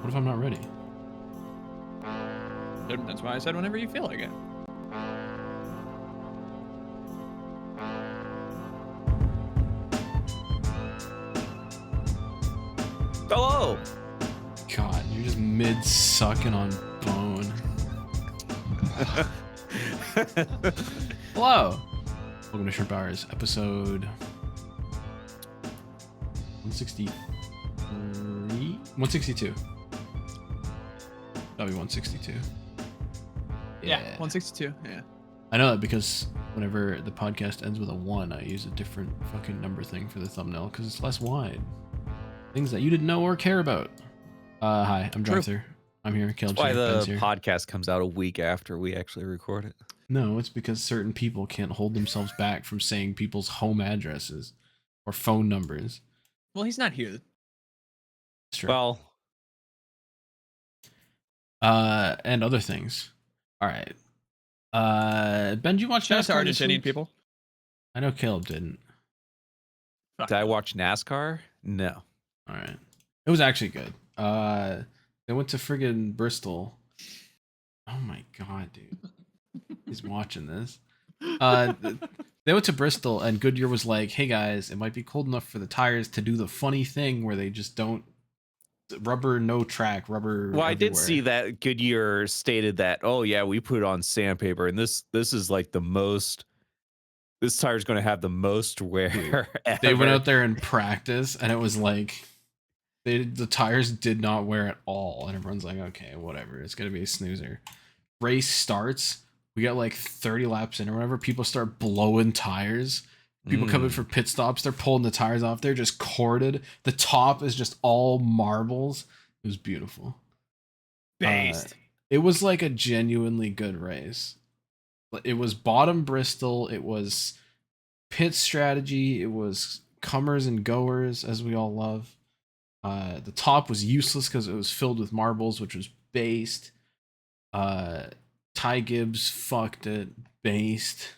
What if I'm not ready? That's why I said whenever you feel like it. Hello. God, you're just mid sucking on bone. Hello. Welcome to Shrimp Hours, episode 163? 162. That'll be 162. Yeah, 162. Yeah. I know that because whenever the podcast ends with a 1, I use a different fucking number thing for the thumbnail because it's less wide. Things that you didn't know or care about. Hi, I'm Drive-Thru. I'm here. That's why the podcast comes out a week after we actually record it. No, it's because certain people can't hold themselves back from saying people's home addresses or phone numbers. Well, he's not here. It's true. Well, and other things. All right. Ben, did you watch Shout out to NASCAR this Argentinian week? people. I know Caleb didn't. did I watch NASCAR? No. All right. It was actually good. They went to friggin' Bristol. Oh my god, dude. He's watching this. They went to Bristol and Goodyear was like, hey guys, it might be cold enough for the tires to do the funny thing where they just don't rubber, no track, rubber. Well, I everywhere. did see that Goodyear stated that, oh yeah, we put it on sandpaper, and this is like the most. This tire's going to have the most wear. Ever. They went out there in practice, and it was like the tires did not wear at all, and everyone's like, okay, whatever, it's gonna be a snoozer. Race starts, we got like 30 laps in or whatever. People start blowing tires. People come in for pit stops. They're pulling the tires off. They're just corded. The top is just all marbles. It was beautiful. Based. It was like a genuinely good race. It was bottom Bristol. It was pit strategy. It was comers and goers, as we all love. The top was useless because it was filled with marbles, which was based. Ty Gibbs fucked it. Based.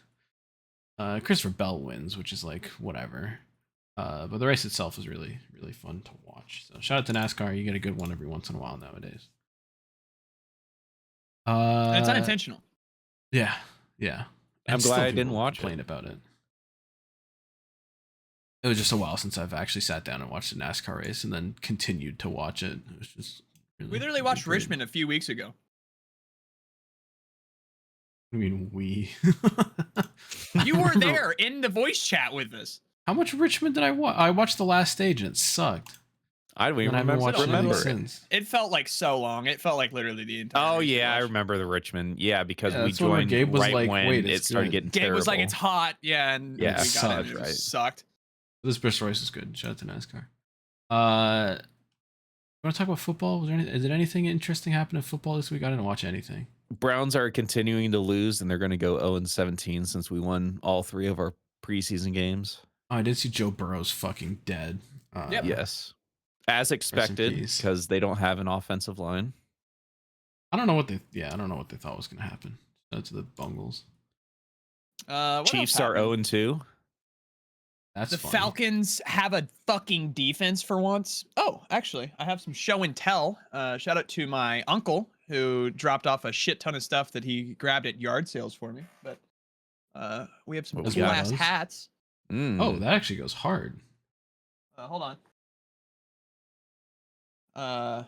Christopher Bell wins, which is like whatever. But the race itself was really, really fun to watch. So shout out to NASCAR. You get a good one every once in a while nowadays. And it's unintentional. Yeah. I'm glad I didn't watch complain about it. It was just a while since I've actually sat down and watched a NASCAR race and then continued to watch it. It was just really, We literally watched Richmond a few weeks ago. I mean, we. You were there in the voice chat with us. How much Richmond did I watch? I watched the last stage and it sucked. I don't even remember it. It felt like so long. It felt like literally the entire. Oh yeah, I remember the Richmond. Yeah, because we that's when joined Gabe was right like, when "Wait, it it's started good." getting Gabe terrible. was like, it's hot. Yeah, and Yeah, we got it. It right. sucked. This Bristol race is good. Shout out to NASCAR. Want to talk about football? Is there anything interesting happen in football this week? I didn't watch anything. Browns are continuing to lose, and they're going to go 0-17 since we won all 3 of our preseason games. Oh, I did see Joe Burrow's fucking dead. Yep. Yes, as expected, because they don't have an offensive line. I don't know what they thought was going to happen. That's the Bungles. Chiefs are 0-2. That's the funny. Falcons have a fucking defense for once. Oh, actually, I have some show and tell. Shout out to my uncle who dropped off a shit ton of stuff that he grabbed at yard sales for me. But we have some cool ass hats. Oh, that actually goes hard. Hold on. I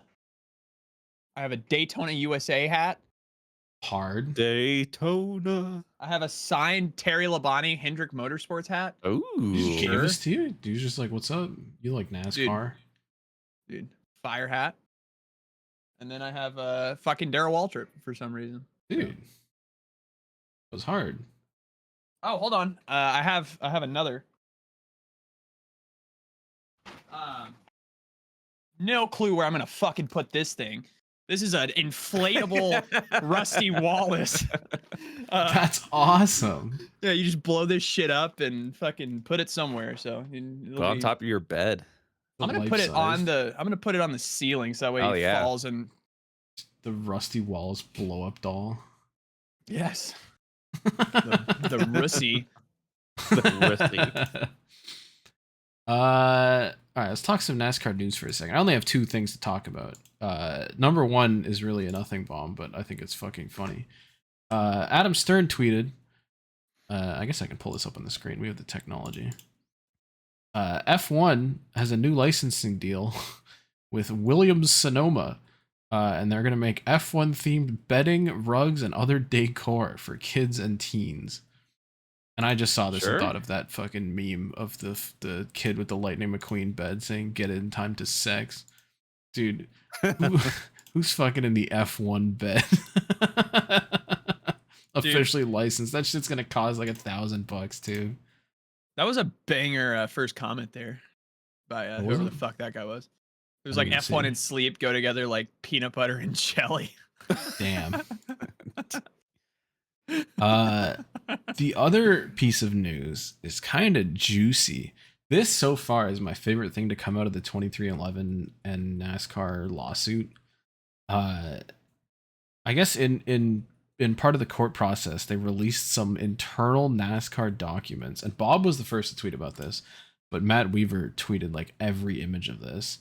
have a Daytona USA hat. Hard. Daytona. I have a signed Terry Labonte Hendrick Motorsports hat. Ooh. He gave this to you? Dude's just like, what's up? You like NASCAR? Dude, fire hat. And then I have a fucking Darrell Waltrip for some reason. Dude. It was hard. Oh, hold on. I have another. No clue where I'm gonna fucking put this thing. This is an inflatable Rusty Wallace. That's awesome. Yeah, you just blow this shit up and fucking put it somewhere. So on top of your bed. I'm gonna put it on the. I'm gonna put it on the ceiling so that way it falls and. The Rusty Wallace blow up doll. Yes. the Russy. The Russy. All All right, let's talk some NASCAR news for a second. I only have two things to talk about. Number one is really a nothing bomb, but I think it's fucking funny. Adam Stern tweeted. I guess I can pull this up on the screen. We have the technology. F1 has a new licensing deal with Williams Sonoma, and they're going to make F1 themed bedding, rugs, and other decor for kids and teens. And I just saw this and thought of that fucking meme of the kid with the Lightning McQueen bed saying "Get it in time to sex." Dude, who's fucking in the F1 bed? Officially licensed. That shit's gonna cost like $1,000 too. That was a banger first comment there by whoever the fuck that guy was. It was like F1 and sleep go together like peanut butter and jelly. Damn. The other piece of news is kind of juicy. This so far is my favorite thing to come out of the 2311 and NASCAR lawsuit. I guess in part of the court process, they released some internal NASCAR documents, and Bob was the first to tweet about this, but Matt Weaver tweeted like every image of this.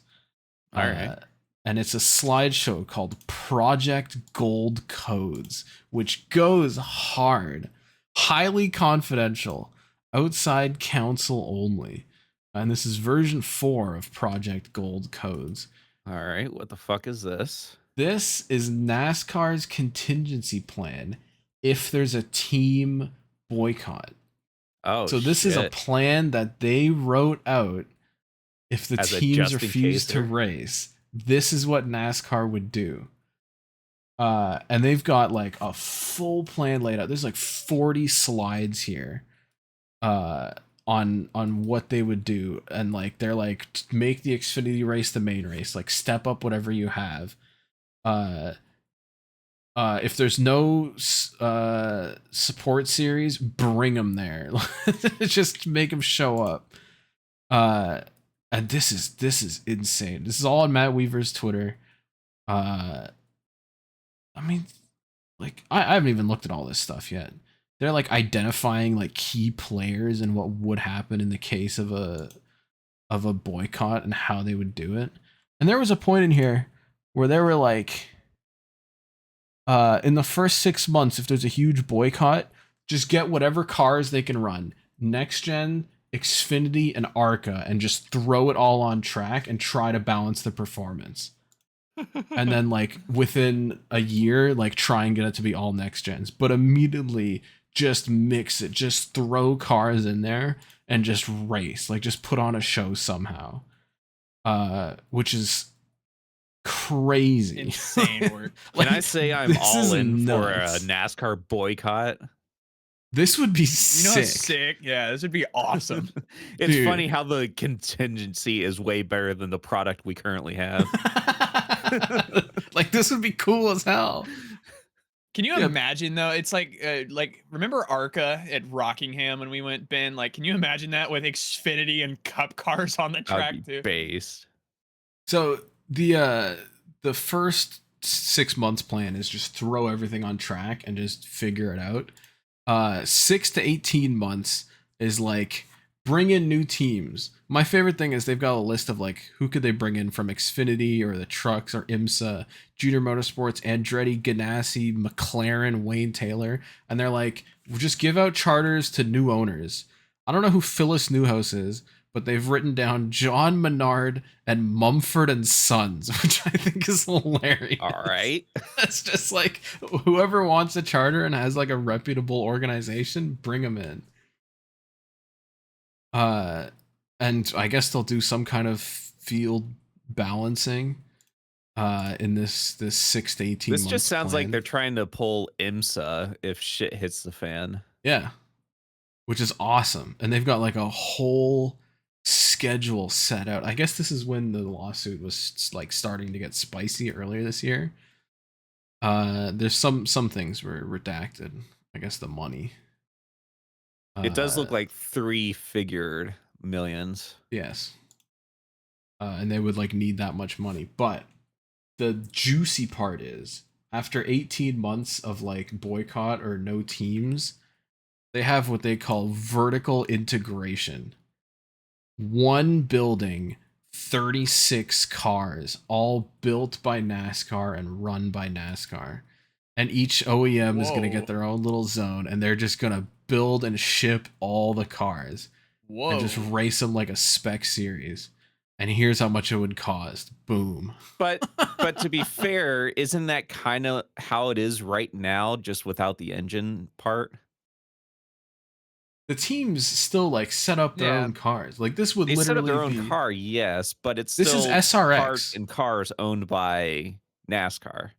All right. And it's a slideshow called Project Gold Codes, which goes hard, highly confidential, outside counsel only. And this is version 4 of Project Gold Codes. All right. What the fuck is this? This is NASCAR's contingency plan if there's a team boycott. Oh, so this is a plan that they wrote out if the teams refuse to race. This is what NASCAR would do. And they've got like a full plan laid out. There's like 40 slides here on what they would do. And like they're like, make the Xfinity race the main race, like step up whatever you have. If there's no support series, bring them there. Just make them show up. And this is insane. This is all on Matt Weaver's Twitter. I mean, like I haven't even looked at all this stuff yet. They're like identifying like key players and what would happen in the case of a boycott and how they would do it. And there was a point in here where they were like, in the first 6 months, if there's a huge boycott, just get whatever cars they can run. Next gen, Xfinity, and ARCA, and just throw it all on track and try to balance the performance. And then like within a year, like try and get it to be all next gens, but immediately just mix it, just throw cars in there and just race, like just put on a show somehow. Which is crazy. Insane work. Can I say I'm all in for a NASCAR boycott? This would be sick. How sick. Yeah, this would be awesome. It's funny how the contingency is way better than the product we currently have. Like this would be cool as hell. Can you imagine though? It's like remember ARCA at Rockingham when we went, Ben? Like, can you imagine that with Xfinity and Cup cars on the track too? Based. So the first 6 months plan is just throw everything on track and just figure it out. 6 to 18 months is like bring in new teams. My favorite thing is they've got a list of like who could they bring in from Xfinity or the trucks or IMSA, Junior Motorsports, Andretti, Ganassi, McLaren, Wayne Taylor, and they're like, we'll just give out charters to new owners. I don't know who Phyllis Newhouse is, but they've written down John Menard and Mumford and Sons, which I think is hilarious. All right. That's just like whoever wants a charter and has like a reputable organization, bring them in. And I guess they'll do some kind of field balancing in this 6 to 18 months. This just sounds plan. like they're trying to pull IMSA if shit hits the fan. Yeah. Which is awesome. And they've got like a whole schedule set out. I guess this is when the lawsuit was like starting to get spicy earlier this year. There's some things were redacted. I guess the money. It does look like 3-figured millions. Yes. And they would like need that much money. But the juicy part is after 18 months of like boycott or no teams, they have what they call vertical integration. One building 36 cars, all built by NASCAR and run by NASCAR. And each OEM is going to Whoa. get their own little zone, and they're just going to build and ship all the cars Whoa. and just race them like a spec series. And here's how much it would cost. Boom. But to be fair, isn't that kind of how it is right now, just without the engine part? The teams still like set up their Yeah. own cars. Like this would They set up literally their own be car, yes, but it's This is still SRX. parts and cars owned by NASCAR.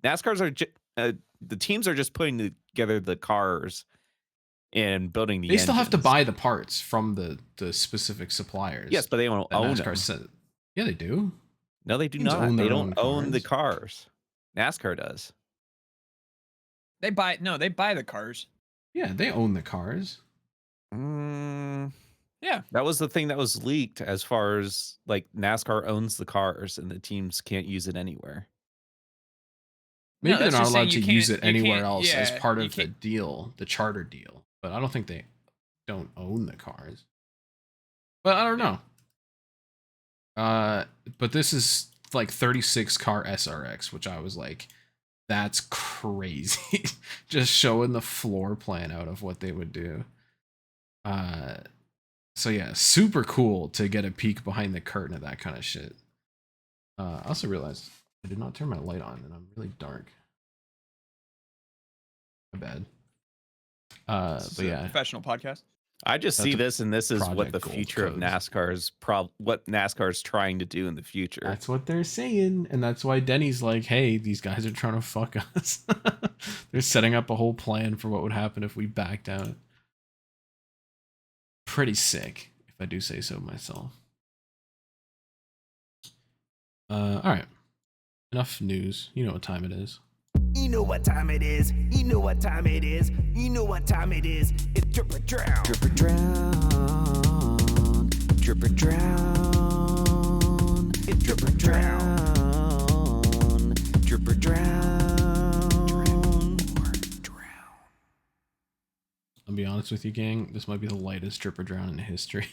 NASCARs are the teams are just putting together the cars and building the They still have to engines. buy the parts from the specific suppliers. Yes, but they don't that own NASCAR them. said. Yeah, they do. No, they do Teams not. own They their don't own own the cars. NASCAR does. They buy the cars. Yeah, they own the cars. Yeah. That was the thing that was leaked as far as like NASCAR owns the cars and the teams can't use it anywhere. Maybe No, they're that's not just saying allowed to you use can't- it you anywhere can't- else as yeah, part you of the can't- deal, the charter deal. But I don't think they don't own the cars. But I don't know. But this is like 36 car SRX, which I was like, that's crazy. Just showing the floor plan out of what they would do. So yeah, super cool to get a peek behind the curtain of that kind of shit. I also realized I did not turn my light on and I'm really dark. My bad. This But is a yeah, professional podcast. I just That's see a this, and this is what Project the Gold future of Codes. NASCAR's what NASCAR's trying to do in the future. that's what they're saying, and that's why Denny's like, "Hey, these guys are trying to fuck us." They're setting up a whole plan for what would happen if we backed out. Pretty sick, if I do say so myself. All right, enough news. You know what time it is. You know what time it is. You know what time it is. You know what time it is. It's drip or drown. Drip or drown. Drip or drown. It's drip or drown. Drip or drown. I'll be honest with you, gang. This might be the lightest drip or drown in history.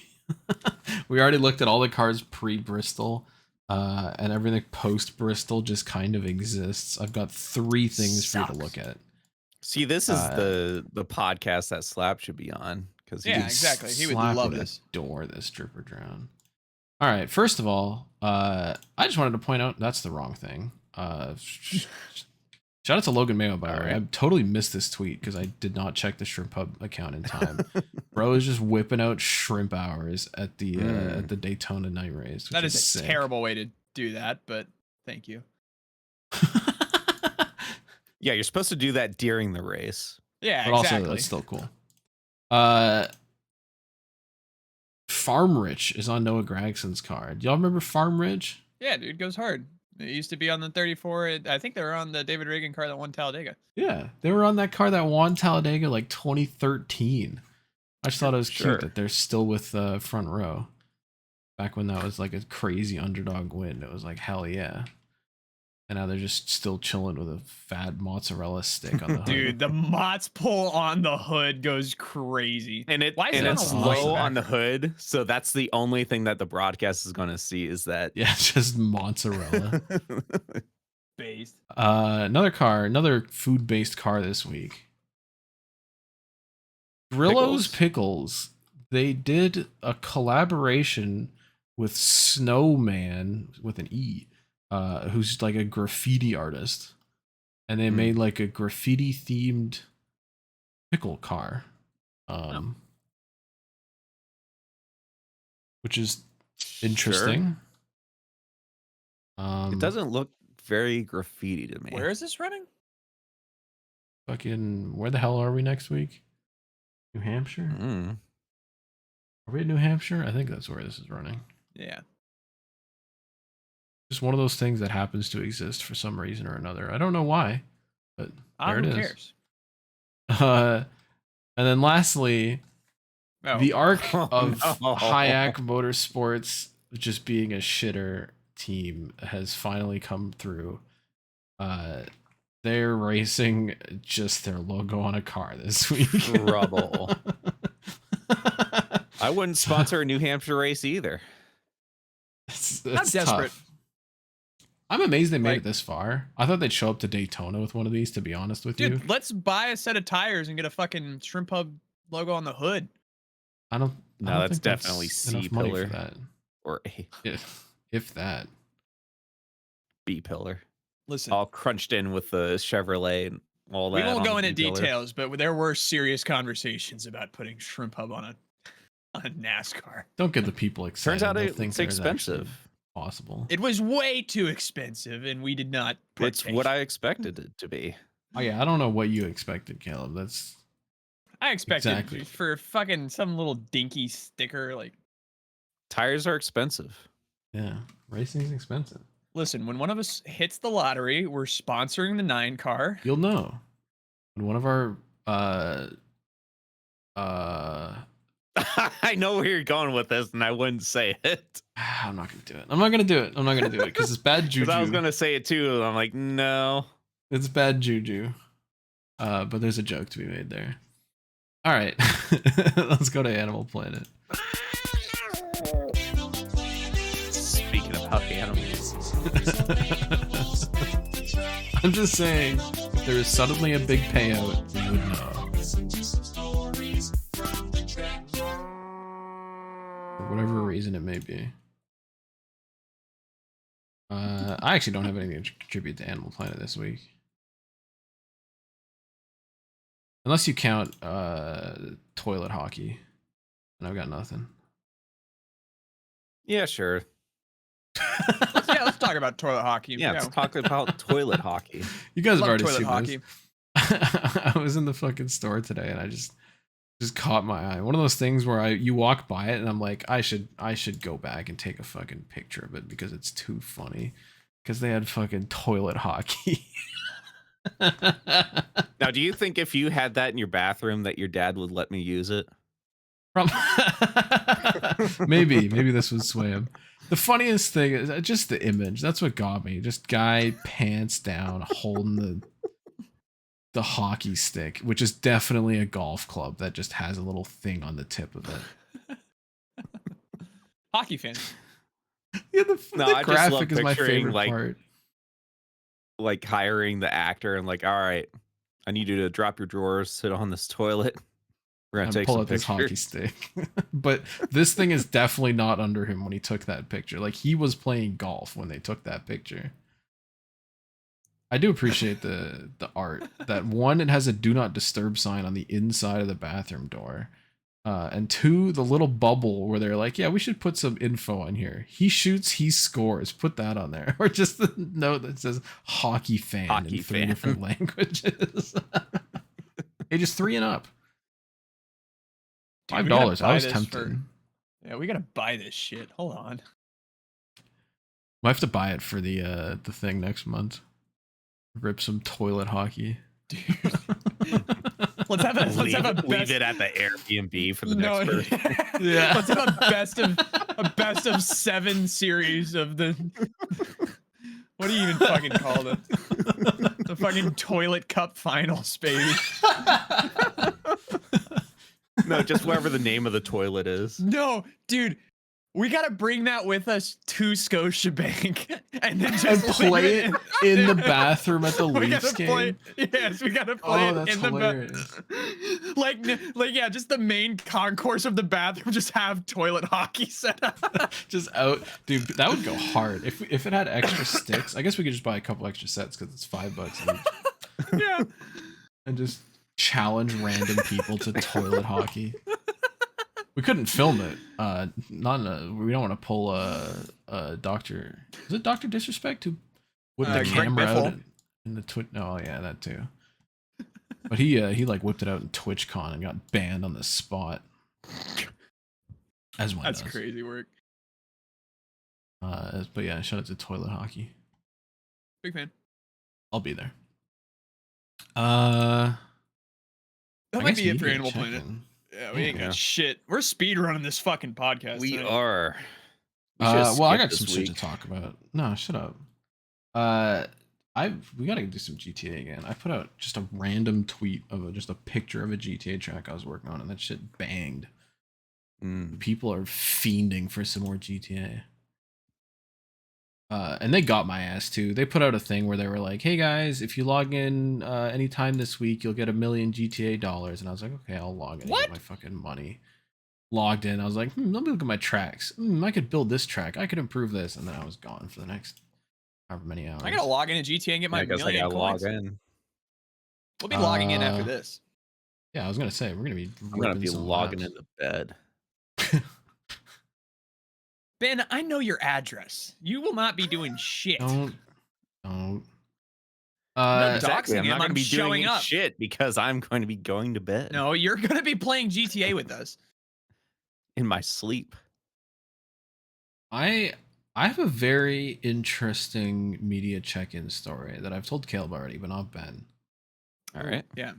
We already looked at all the cars pre-Bristol. And everything post Bristol just kind of exists. I've got 3 things for you to look at. See, this is the podcast that Slap should be on because Yeah, exactly. He would Slap love this. Adore this drip or drown. All right. First of all, I just wanted to point out that's the wrong thing. Shout out to Logan Mayo, by the way. I totally missed this tweet because I did not check the Shrimp Hub account in time. Bro is just whipping out shrimp hours at the Daytona night race. That is a sick. terrible way to do that, but thank you. Yeah, you're supposed to do that during the race. Yeah, But exactly. also, that's still cool. Farm Rich is on Noah Gragson's card. Y'all remember Farm Rich? Yeah, dude, goes hard. It used to be on the 34. I think they were on the David Reagan car that won Talladega. Yeah, they were on that car that won Talladega like 2013. I just thought it was Sure. cute that they're still with Front Row. Back when that was like a crazy underdog win, it was like, hell yeah. And now they're just still chilling with a fat mozzarella stick on the hood. Dude, the Mott's pull on the hood goes crazy. And Why is it it's on a low light on the back? hood, so that's the only thing that the broadcast is going to see is that. Yeah, just mozzarella. Based. Another food-based car this week. Grillo's Pickles. They did a collaboration with Snowman with an E, who's like a graffiti artist, and they made like a graffiti themed pickle car, which is interesting. It doesn't look very graffiti to me. Where is this running? Fucking, where the hell are we next week? New Hampshire? Mm. Are we in New Hampshire? I think that's where this is running. Yeah. Just one of those things that happens to exist for some reason or another. I don't know why, but there it Who is. cares? And then lastly, Oh. the arc of no. Hayek Motorsports just being a shitter team has finally come through. They're racing just their logo on a car this week. Trouble. I wouldn't sponsor a New Hampshire race either. It's it's desperate. tough. I'm amazed they made Like- it this far. I thought they'd show up to Daytona with one of these, to be honest with you. Dude, let's buy a set of tires and get a fucking Shrimp Hub logo on the hood. I don't No, that's think definitely enough money C-pillar. for that. Or A, If that. B pillar. Listen, All crunched in with the Chevrolet and all that. we won't on go the into B pillar. details, but there were serious conversations about putting Shrimp Hub on a NASCAR. Don't get the people excited. Turns out They'll think it's there's actually expensive. Possible. It was way too expensive, and we did not. It's partake. what I expected it to be. Oh yeah, I don't know what you expected, Caleb. That's I expected Exactly. for fucking some little dinky sticker. Like, Tires are expensive. yeah. Racing's expensive. listen, when one of us hits the lottery, we're sponsoring the 9 car. You'll know. When one of our I know where you're going with this, and I wouldn't say it. I'm not gonna do it. I'm not gonna do it because it's bad juju. Because I was gonna say it too, and I'm like, no. It's bad juju. But there's a joke to be made there. All right, let's go to Animal Planet. Speaking about animals, I'm just saying, if there is suddenly a big payout, you would know. For whatever reason it may be. I actually don't have anything to contribute to Animal Planet this week. Unless you count toilet hockey. And I've got nothing. yeah, sure. Let's talk about toilet hockey. Yeah, let's talk about toilet hockey. You guys have Love already toilet seen hockey. this. I was in the fucking store today and I just caught my eye. One of those things where you walk by it and I'm like, I should go back and take a fucking picture of it because it's too funny. Because they had fucking toilet hockey. Now, do you think if you had that in your bathroom that your dad would let me use it? maybe this would sway him. The funniest thing is just the image. That's what got me. Just guy pants down holding the hockey stick, which is definitely a golf club that just has a little thing on the tip of it. Hockey fans. Yeah, the I just love graphic is my picturing, favorite like, part. Like hiring the actor and like, all right, I need you to drop your drawers, sit on this toilet. We're gonna And take pull some out this hockey pictures. stick. But this thing is definitely not under him when he took that picture. Like he was playing golf when they took that picture. I do appreciate the art. That one, it has a do not disturb sign on the inside of the bathroom door. And 2, the little bubble where they're like, yeah, we should put some info on here. He shoots, he scores. Put that on there. Or just the note that says hockey fan Hockey in 3 fan. different languages. Ages 3 and up. Dude, we gotta $5. I buy was this tempted. Yeah, we gotta buy this shit. Hold on. Might have to buy it for the thing next month. Rip some toilet hockey. Dude. Let's have a leave best. it at the Airbnb for the No, next person. Yeah. Let's have a best of 7 series of the. What do you even fucking call it? The fucking toilet cup finals, baby. No, just whatever the name of the toilet is. No, dude. We gotta bring that with us to Scotiabank and then just And play leave it in the bathroom at the We Leafs gotta play, game. yes, we gotta play Oh, it that's in the hilarious. like yeah, just the main concourse of the bathroom just have toilet hockey set up. Just out, dude. That would go hard if it had extra sticks. I guess we could just buy a couple extra sets because it's $5 each, Yeah. and just challenge random people to toilet hockey. We couldn't film it. Not in a, we don't want to pull a Doctor. Is it Dr. Disrespect who whipped the Greg camera Biffle. out in the Twitch? Oh yeah, that too. But he like whipped it out in TwitchCon and got banned on the spot. As one That's does. crazy work. But yeah, shout out to toilet hockey. Big fan. I'll be there. That I might guess be it for media Animal Planet. check-in. Yeah, we ain't Yeah. got shit. We're speed running this fucking podcast. We tonight. are. We should Well, I skip got this some shit to week. talk about. No, shut up. We gotta do some GTA again. I put out just a random tweet of just a picture of a GTA track I was working on, and that shit banged. Mm. People are fiending for some more GTA. And they got my ass too. They put out a thing where they were like, "Hey guys, if you log in anytime this week, you'll get $1 million GTA dollars." And I was like, "Okay, I'll log in and What? get my fucking money." Logged in, I was like, "Let me look at my tracks. I could build this track. I could improve this." And then I was gone for the next however many hours. I gotta log into GTA and get my I guess I million gotta coins. log in. We'll be logging in after Uh, this. Yeah, I was gonna say we're gonna be I'm gonna ripping be some logging laps. into bed. Ben, I know your address. You will not be doing shit. Don't. I'm Uh, not Exactly. doxing I'm him. not gonna I'm be doing showing up. shit because I'm going to be going to bed No, you're gonna be playing GTA with us. in my sleep. I have a very interesting media check-in story that I've told Caleb already, but not Ben. All right. Yeah.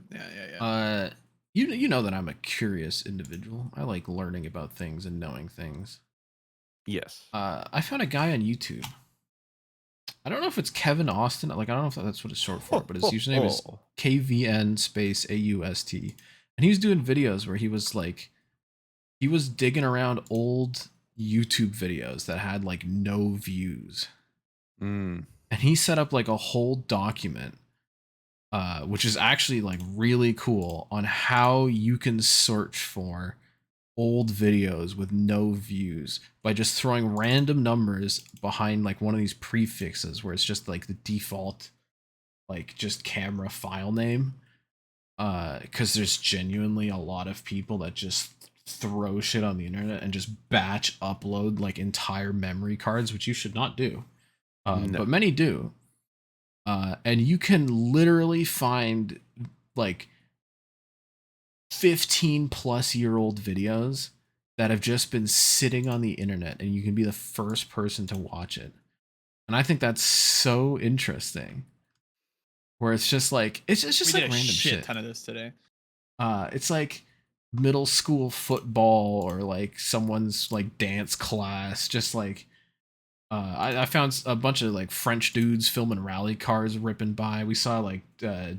You know that I'm a curious individual. I like learning about things and knowing things. Yes. I found a guy on YouTube. I don't know if it's Kevin Austin. Like, I don't know if that's what it's short for, but his username is KVN space AUST. And he was doing videos where he was digging around old YouTube videos that had like no views. Mm. And he set up like a whole document, which is actually like really cool, on how you can search for old videos with no views by just throwing random numbers behind like one of these prefixes where it's just like the default like just camera file name, because there's genuinely a lot of people that just throw shit on the internet and just batch upload like entire memory cards, which you should not do, No. but many do. And you can literally find like 15-plus-year-old videos that have just been sitting on the internet, and you can be the first person to watch it. And I think that's so interesting. Where it's just like it's just We like did a random shit. ton of this today. It's like middle school football or like someone's like dance class. Just like I found a bunch of like French dudes filming rally cars ripping by. We saw like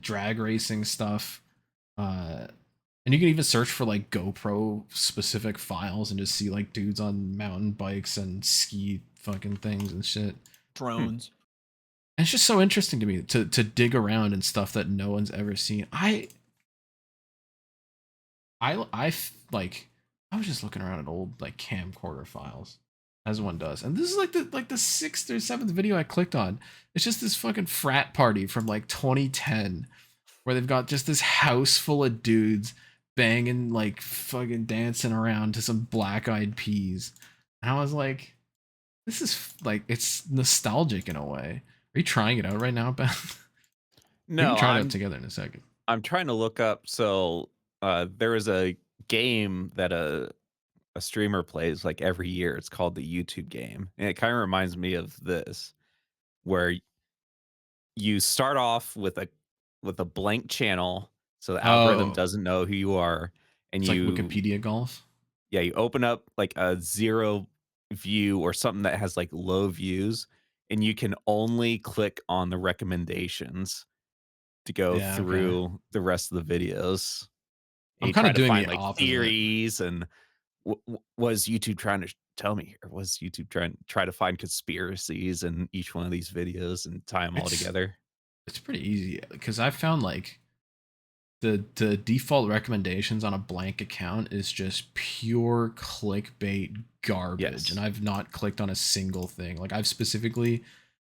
drag racing stuff. And you can even search for like GoPro specific files and just see like dudes on mountain bikes and ski fucking things and shit. Drones. And it's just so interesting to me to dig around and stuff that no one's ever seen. Like I was just looking around at old like camcorder files, as one does. And this is like the 6th or 7th video I clicked on. It's just this fucking frat party from like 2010 where they've got just this house full of dudes banging like fucking dancing around to some Black Eyed Peas. And I was like, this is like, it's nostalgic in a way. Are you trying it out right now, Ben? We No, can try it out together in a second. I'm trying to look up. So there is a game that a streamer plays like every year. It's called the YouTube game, and it kind of reminds me of this, where you start off with a blank channel, so the algorithm Oh, doesn't know who you are, and it's like you Wikipedia golf. yeah, you open up like a 0 view or something that has like low views, and you can only click on the recommendations to go Yeah, okay. through the rest of the videos. And I'm you kind try of to doing find the like opposite. theories and was YouTube trying to tell me, or was YouTube try to find conspiracies in each one of these videos and tie them all It's together? it's pretty easy because I found like the default recommendations on a blank account is just pure clickbait garbage, Yes. and I've not clicked on a single thing. Like I've specifically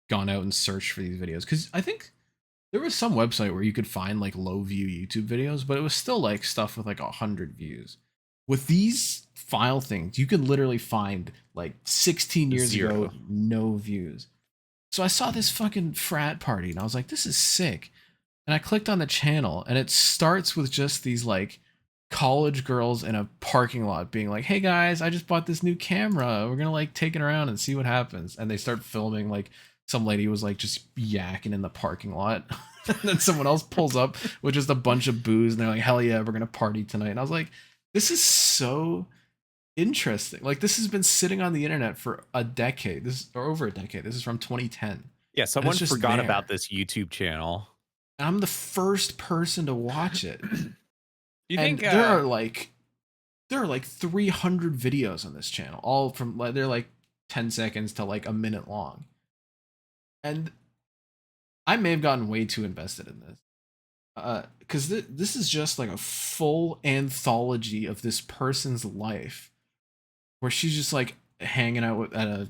gone out and searched for these videos because I think there was some website where you could find like low view YouTube videos, but it was still like stuff with like 100 views. With these file things, you can literally find like 16 years ago 0. no views. So I saw this fucking frat party and I was like, this is sick. And I clicked on the channel and it starts with just these like college girls in a parking lot being like, hey guys, I just bought this new camera. We're gonna like take it around and see what happens. And they start filming like some lady was like just yakking in the parking lot. And then someone else pulls up with just a bunch of booze and they're like, hell yeah, we're gonna party tonight. And I was like, this is so interesting. Like this has been sitting on the internet for a decade. This is or over a decade. This is from 2010. Yeah, someone just forgot there. about this YouTube channel. And I'm the first person to watch it. You And think there are like 300 videos on this channel, all from like they're like 10 seconds to like a minute long. And I may have gotten way too invested in this. Because this is just like a full anthology of this person's life, where she's just like hanging out at a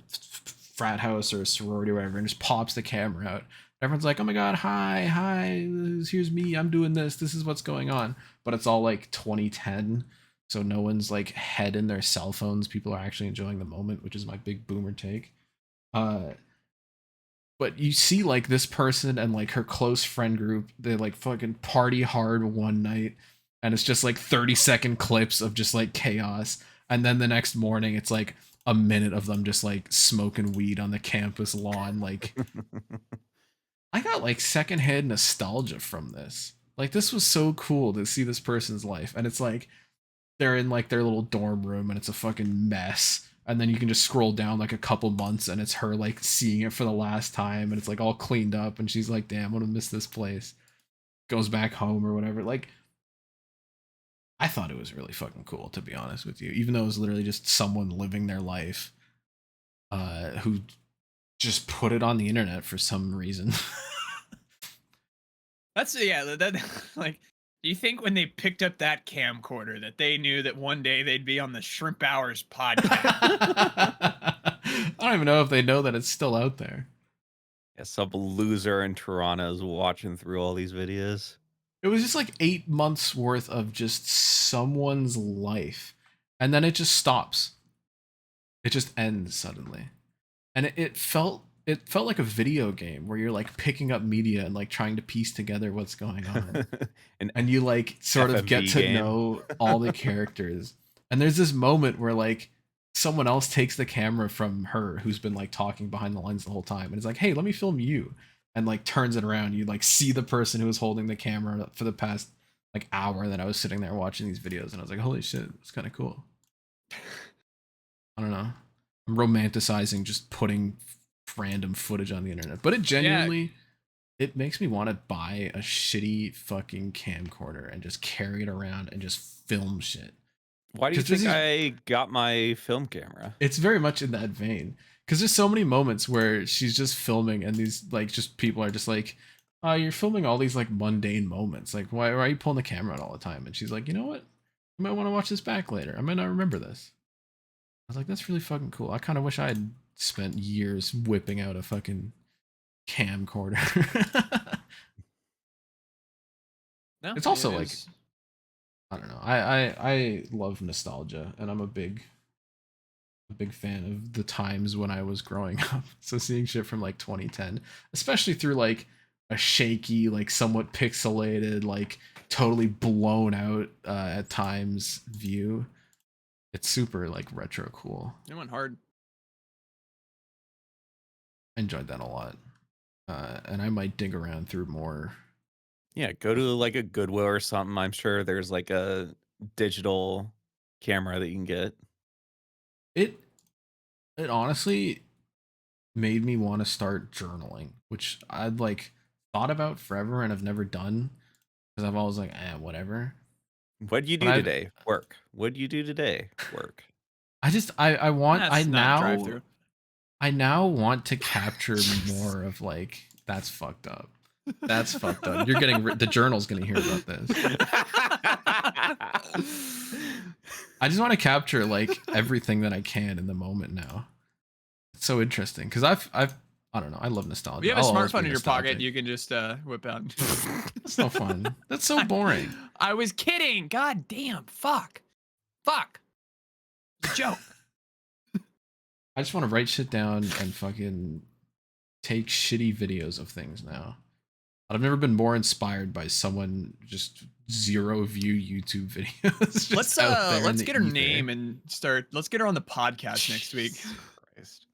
frat house or a sorority or whatever, and just pops the camera out. Everyone's like, "Oh my god, hi, here's me. I'm doing this. This is what's going on." But it's all like 2010, so no one's like head in their cell phones. People are actually enjoying the moment, which is my big boomer take. But you see like this person and like her close friend group, they like fucking party hard one night, and it's just like 30-second clips of just like chaos, and then the next morning it's like a minute of them just like smoking weed on the campus lawn. Like I got like secondhand nostalgia from this. Like this was so cool to see this person's life, and it's like they're in like their little dorm room and it's a fucking mess, and then you can just scroll down like a couple months and it's her like seeing it for the last time, and it's like all cleaned up, and she's like, damn, I'm gonna miss this place. Goes back home or whatever. Like I thought it was really fucking cool, to be honest with you, even though it was literally just someone living their life who just put it on the internet for some reason. That's that like. Do you think when they picked up that camcorder that they knew that one day they'd be on the Shrimp Hours podcast? I don't even know if they know that it's still out there. Yeah, some loser in Toronto is watching through all these videos. It was just like 8 months worth of just someone's life, and then it just stops. It just ends suddenly, and it felt like a video game where you're like picking up media and like trying to piece together what's going on. And you like sort of get to know all the characters. And there's this moment where like someone else takes the camera from her who's been like talking behind the lens the whole time, and it's like, hey, let me film you, and like turns it around. You like see the person who was holding the camera for the past like hour that I was sitting there watching these videos, and I was like, holy shit, it's kind of cool. I don't know. I'm romanticizing just putting random footage on the internet, but it genuinely it makes me want to buy a shitty fucking camcorder and just carry it around and just film shit. Why do you think I got my film camera? It's very much in that vein, because there's so many moments where she's just filming and these like just people are just like, you're filming all these like mundane moments, like why are you pulling the camera out all the time? And she's like, you know what, I might want to watch this back later, I might not remember this. I was like, that's really fucking cool. I kind of wish I had spent years whipping out a fucking camcorder. No, it's also like, I don't know. I love nostalgia, and I'm a big fan of the times when I was growing up. So seeing shit from like 2010, especially through like a shaky, like somewhat pixelated, like totally blown out at times view, it's super like retro cool. It went hard. I enjoyed that a lot. And I might dig around through more. Yeah, go to like a Goodwill or something. I'm sure there's like a digital camera that you can get. It honestly made me want to start journaling, which I'd like thought about forever and I've never done, because I've always like, whatever. What'd you do today? Work. What'd you do today? Work. I drive-through. I now want to capture more of like, that's fucked up. That's fucked up. You're getting the journal's gonna hear about this. I just want to capture like everything that I can in the moment now. It's so interesting because I don't know. I love nostalgia. You have a smartphone in your pocket. You can just whip out. That's no fun. That's so boring. I was kidding. God damn. Fuck. It's a joke. I just want to write shit down and fucking take shitty videos of things now. I've never been more inspired by someone just zero view YouTube videos. Let's get her name and start. Let's get her on the podcast next week. Christ.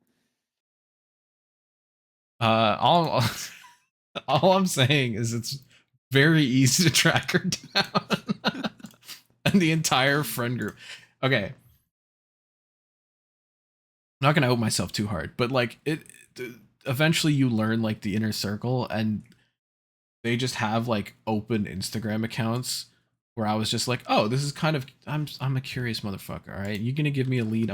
All I'm saying is it's very easy to track her down. And the entire friend group. Okay. I'm not gonna out myself too hard, but like eventually you learn like the inner circle, and they just have like open Instagram accounts where I was just like, oh, this is kind of, I'm a curious motherfucker. All right, you're gonna give me a lead.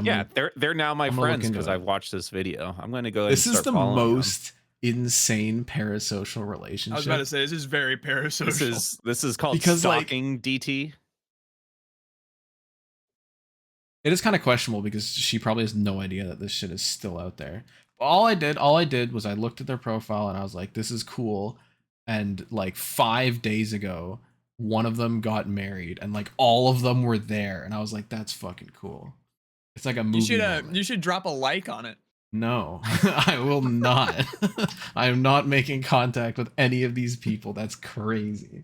They're now my friends because I've watched this video. I'm gonna go ahead. This is the most insane parasocial relationship. I was about to say this is very parasocial. This is called Because, like- stalking, DT. It is kind of questionable because she probably has no idea that this shit is still out there. All I did was I looked at their profile and I was like, this is cool. And like 5 days ago, one of them got married and like all of them were there. And I was like, that's fucking cool. It's like a movie. You should drop a like on it. No, I will not. I am not making contact with any of these people. That's crazy.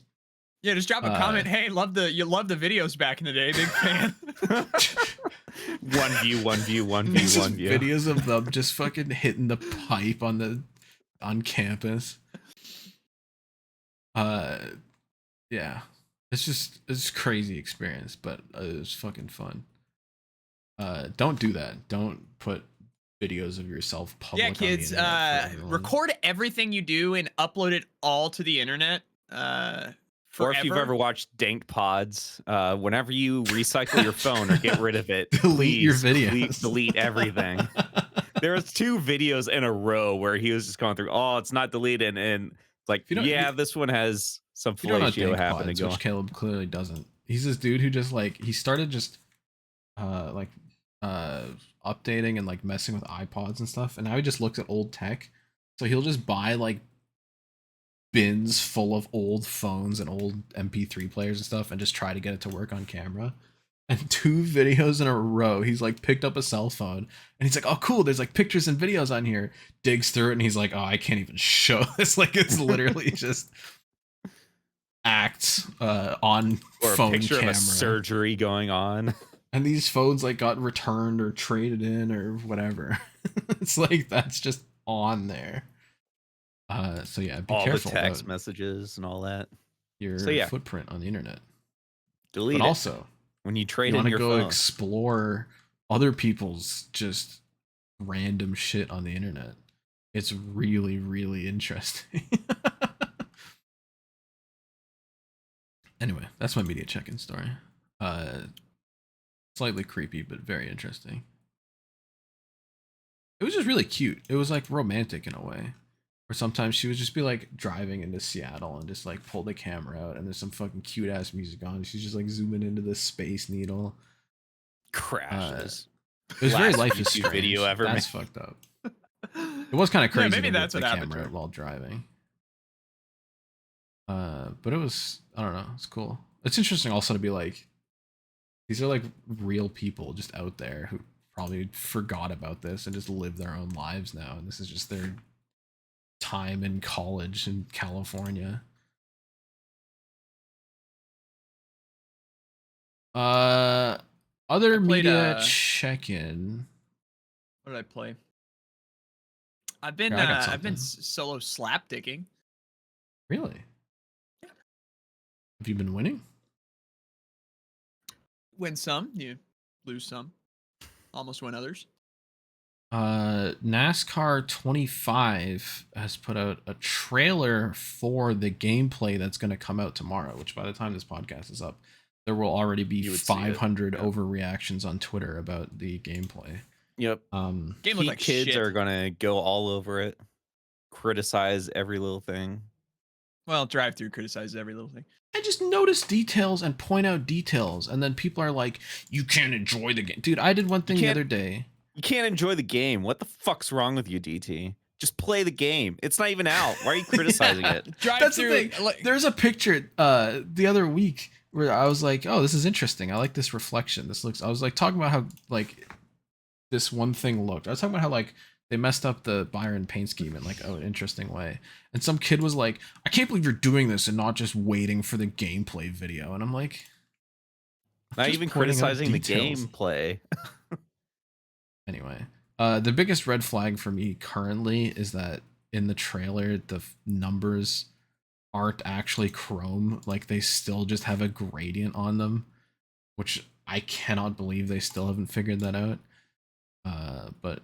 Yeah, just drop a comment. Hey, you loved the videos back in the day. Big fan. One view. This is videos of them just fucking hitting the pipe on campus. Yeah, it's crazy experience, but it was fucking fun. Don't do that. Don't put videos of yourself public. Yeah, kids, on the internet for everyone. record everything you do and upload it all to the internet. Or if you've ever watched Dank Pods, whenever you recycle your phone or get rid of it, delete your videos. Delete everything. There was 2 videos in a row where he was just going through, oh, it's not deleted, and it's like, yeah, this one has some fellatio happening going. Which Caleb clearly doesn't. He's this dude who just like he started just updating and like messing with iPods and stuff, and now he just looks at old tech. So he'll just buy like bins full of old phones and old MP3 players and stuff and just try to get it to work on camera. And 2 videos in a row, he's like picked up a cell phone and he's like, oh cool, there's like pictures and videos on here. Digs through it and he's like, oh, I can't even show this. Like it's literally just acts on or phone a picture camera. of a surgery going on. And these phones like got returned or traded in or whatever. It's like that's just on there. So yeah, be all careful the text about messages and all that. your footprint on the internet. Delete but it. Also, when you trade you in want to your go phone. explore other people's just random shit on the internet. It's really, really interesting. Anyway, that's my media check-in story. Slightly creepy, but very interesting. It was just really cute. It was like romantic in a way. Or sometimes she would just be like driving into Seattle and just like pull the camera out and there's some fucking cute ass music on. She's just like zooming into the Space Needle. Crashes. It was very Life is YouTube Strange. video ever That's made. fucked up. It was kind of crazy. Yeah, maybe to that's whip what the happened to camera her. while driving. But it was, I don't know, it's cool. It's interesting also to be like, these are like real people just out there who probably forgot about this and just live their own lives now, and this is just their time in college in California. Other media check-in. What did I play? I've been Yeah, I got I've been something. solo slapdicking. Really? Have you been winning? Win some, you lose some. Almost win others. NASCAR 25 has put out a trailer for the gameplay that's going to come out tomorrow, which by the time this podcast is up, there will already be 500 overreactions on Twitter about the gameplay. Yep. Game looked like kids shit. are gonna go all over it, criticize every little thing. Well, drive-through criticizes every little thing. I just notice details and point out details, and then people are like, you can't enjoy the game. Dude, I did one thing the other day. You can't enjoy the game. What the fuck's wrong with you, DT? Just play the game. It's not even out. Why are you criticizing it? That's the thing. There's a picture the other week where I was like, oh, this is interesting. I like this reflection. I was like talking about how like this one thing looked. I was talking about how like they messed up the Byron paint scheme in like an interesting way. And some kid was like, I can't believe you're doing this and not just waiting for the gameplay video. And I'm like, not even criticizing the gameplay. Anyway, the biggest red flag for me currently is that in the trailer, the numbers aren't actually chrome. Like they still just have a gradient on them, which I cannot believe they still haven't figured that out. But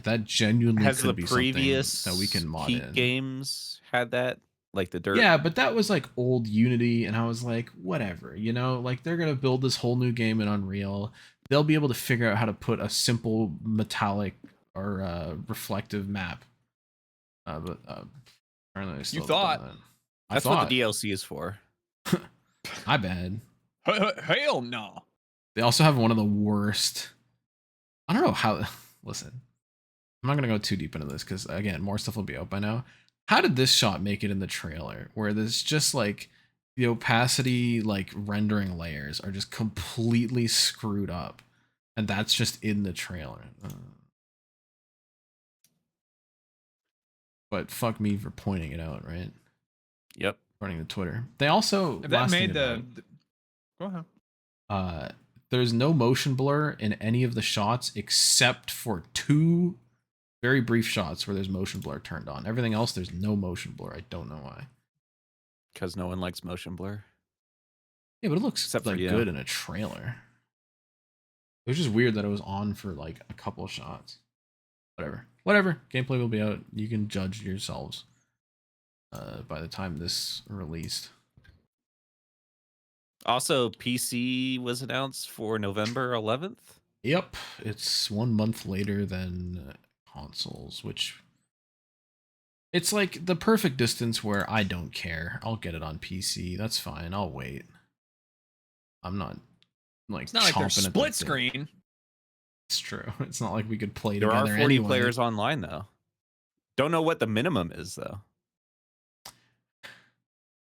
that genuinely has could the be previous something that we can mod Heat in. games had that, like the dirt. Yeah, but that was like old Unity, and I was like, whatever, you know, like they're gonna build this whole new game in Unreal. They'll be able to figure out how to put a simple metallic or reflective map But apparently they still You haven't done thought. that. That's what the DLC is for. My bad. Hell no. They also have one of the worst. I don't know how. Listen, I'm not gonna go too deep into this because again, more stuff will be out by now. How did this shot make it in the trailer? Where there's just like the opacity, like rendering layers are just completely screwed up, and that's just in the trailer. But fuck me for pointing it out, right? Yep. Running the Twitter. They also If that last made thing to Go ahead. note, there's no motion blur in any of the shots except for 2 very brief shots where there's motion blur turned on. Everything else, there's no motion blur. I don't know why. Because no one likes motion blur. Yeah, but it looks Except for like you. good in a trailer. It was just weird that it was on for like a couple of shots. Whatever. Gameplay will be out. You can judge yourselves by the time this released. Also, PC was announced for November 11th. Yep, it's 1 month later than consoles, which it's like the perfect distance where I don't care. I'll get it on PC. That's fine. I'll wait. I'm not like It's not like they're chomping at the split bit. screen. It's true. It's not like we could play There are together 40 anyway. players online, though. Don't know what the minimum is, though.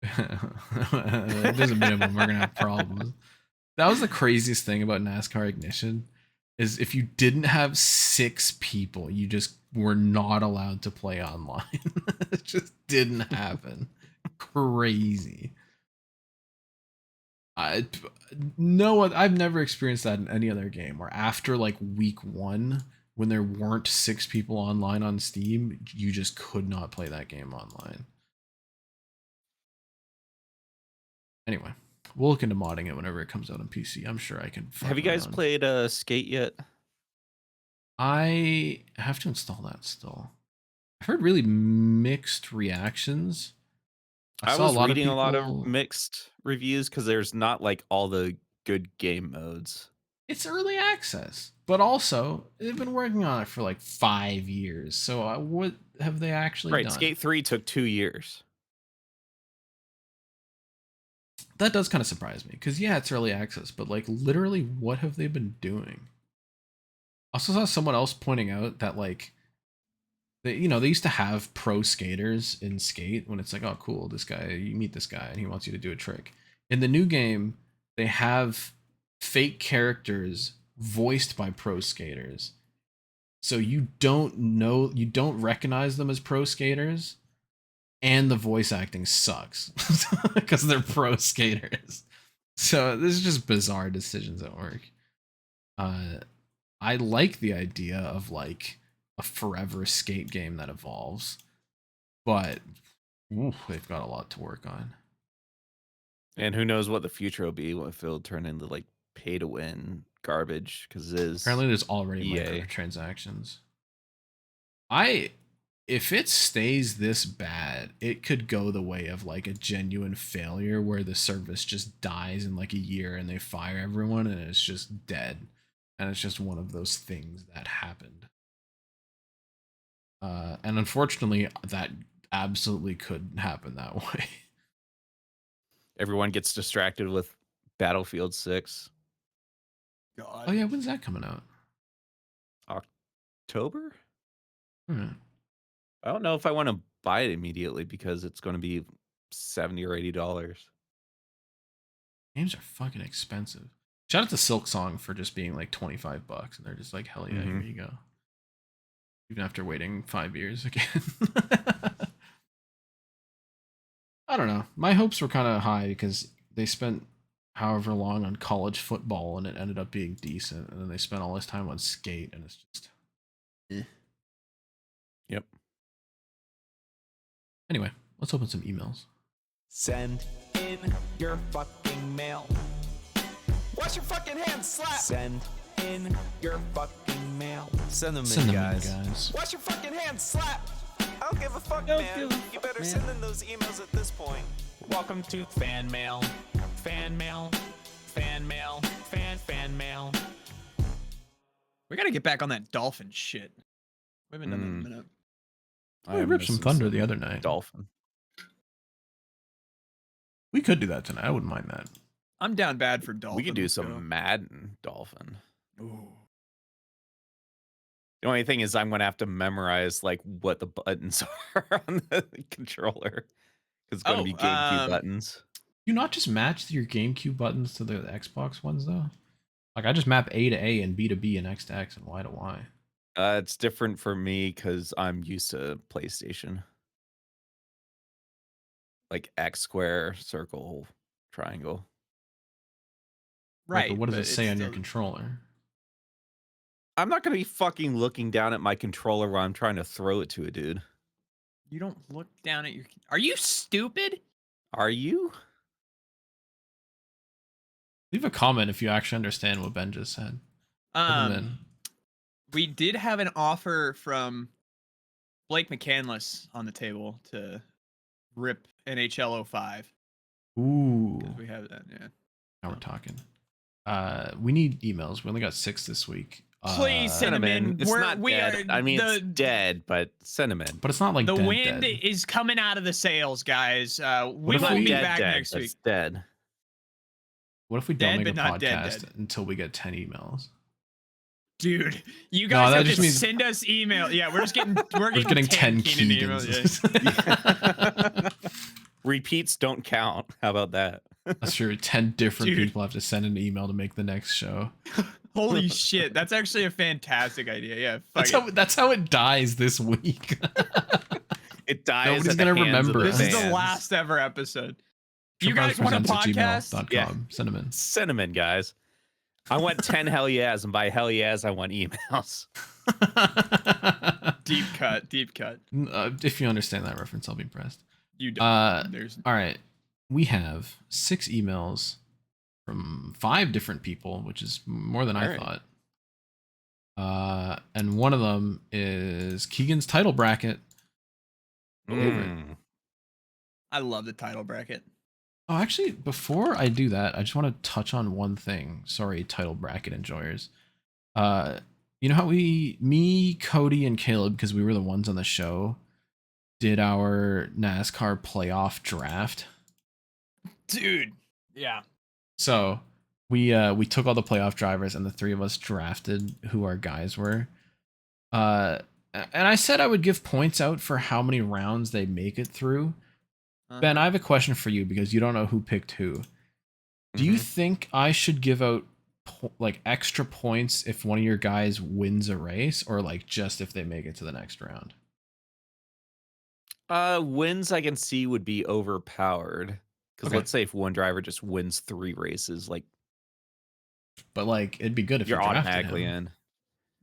If there's a minimum, we're gonna have problems. That was the craziest thing about NASCAR Ignition, is if you didn't have 6 people, you just were not allowed to play online. It just didn't happen. Crazy. I've never experienced that in any other game where after like week 1, when there weren't 6 people online on Steam, you just could not play that game online. Anyway, we'll look into modding it whenever it comes out on PC. I'm sure I can. Have you guys played Skate yet? I have to install that still. I've heard really mixed reactions. I saw was reading a a lot of mixed reviews because there's not like all the good game modes. It's early access, but also they've been working on it for like 5 years. So what have they actually done? Skate 3 took 2 years. That does kind of surprise me because yeah, it's early access, but like literally, what have they been doing? I also saw someone else pointing out that like they used to have pro skaters in Skate when it's like, oh cool, this guy, you meet this guy and he wants you to do a trick. In the new game, they have fake characters voiced by pro skaters. So you don't recognize them as pro skaters, and the voice acting sucks because they're pro skaters. So this is just bizarre decisions at work. I like the idea of like a forever skate game that evolves, but they've got a lot to work on. And who knows what the future will be if it'll turn into like pay to win garbage, because it is. Apparently there's already EA. microtransactions. If it stays this bad, it could go the way of like a genuine failure where the service just dies in like a year and they fire everyone and it's just dead. And it's just one of those things that happened. And unfortunately, that absolutely could happen that way. Everyone gets distracted with Battlefield 6. God. Oh yeah, when's that coming out? October? Hmm. I don't know if I want to buy it immediately because it's going to be $70 or $80. Games are fucking expensive. Shout out to Silk Song for just being like $25, and they're just like, hell yeah, here you go. Even after waiting 5 years again. I don't know. My hopes were kind of high because they spent however long on college football and it ended up being decent, and then they spent all this time on Skate and it's just Yep. Anyway, let's open some emails. Send in your fucking mail. Wash your fucking hands, slap! Send in your fucking mail. Send them Send in, them in, guys. guys. Wash your fucking hands, slap! I don't give a fuck, Don't man. give a You fuck, better man. send in those emails at this point. Welcome to fan mail. Fan mail. Fan mail. Fan mail. We gotta get back on that dolphin shit. We haven't done that in a minute. We ripped some thunder the other night. Dolphin. We could do that tonight. I wouldn't mind that. I'm down bad for Dolphin. We could do Let's some go. Madden Dolphin. Ooh. The only thing is I'm going to have to memorize like what the buttons are on the controller. Because it's going to be GameCube buttons. You not just match your GameCube buttons to the Xbox ones though? Like I just map A to A and B to B and X to X and Y to Y. It's different for me because I'm used to PlayStation. Like X square, circle, triangle. Right. But what does it it's say on your still- controller? I'm not going to be fucking looking down at my controller while I'm trying to throw it to a dude. You don't look down at your. Are you stupid? Are you? Leave a comment if you actually understand what Ben just said. Put them in. We did have an offer from Blake McCandless on the table to rip NHL 05. Ooh. We have that, yeah. Now we're talking. We need emails. We only got 6 this week. Please send them in. It's not dead. I mean, it's dead, but cinnamon. But it's not like the dead, wind dead. is coming out of the sails, guys. We if will we- be dead, back dead, next but week. it's dead. What if we Dead, don't make a but not dead, podcast dead. until we get 10 emails? Dude, you No, guys that have just to means- send us email. Yeah, we're getting We're getting 10 Keenan Keegans. Yeah. Repeats don't count. How about that? That's true. 10 different Dude. people have to send an email to make the next show. Holy shit, that's actually a fantastic idea. Yeah, That's how it dies this week. It dies. Nobody's at the gonna hands of remember the This is the fans. last ever episode. You guys want a podcast? Surprisepresents@gmail.com. Yeah. Send them in. Cinnamon, guys. I want 10 hell yeahs, and by hell yeahs, I want emails. Deep cut, deep cut. If you understand that reference, I'll be impressed. You don't. There's All right. We have 6 emails from 5 different people, which is more than I All right. thought. And one of them is Keegan's title bracket. Mm. I love the title bracket. Oh, actually, before I do that, I just want to touch on one thing. Sorry, title bracket enjoyers. You know how me, Cody, and Caleb, because we were the ones on the show, did our NASCAR playoff draft? Dude. Yeah. So we took all the playoff drivers and the 3 of us drafted who our guys were. And I said I would give points out for how many rounds they make it through. Ben, I have a question for you because you don't know who picked who. Do you think I should give out like extra points if one of your guys wins a race, or like just if they make it to the next round? Wins I can see would be overpowered. Because Okay. let's say if one driver just wins 3 races, like But like it'd be good if you're you drafted automatically him. in.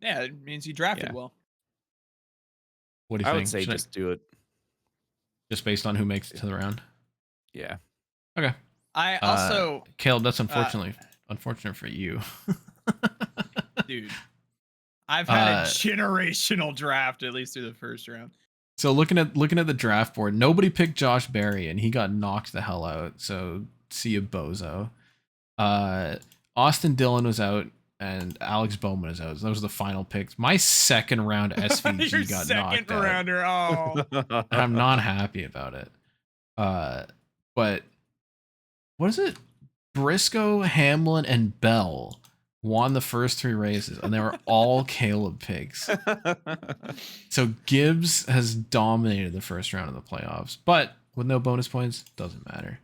Yeah, it means you drafted Yeah. well. What do you I think? would say Should I- just do it. just based on who makes it to the round. Yeah. Okay. I also, Caleb, that's unfortunate for you. dude, I've had a uh, generational draft at least through the first round. So looking at the draft board, nobody picked Josh Berry and he got knocked the hell out. So see you, bozo. Austin Dillon was out and Alex Bowman is out. So those were the final picks. My second round SVG Your got second knocked out. rounder. Oh, And I'm not happy about it. But what is it? Briscoe, Hamlin, and Bell won the first 3 races, and they were all Caleb picks. So Gibbs has dominated the first round of the playoffs, but with no bonus points, doesn't matter.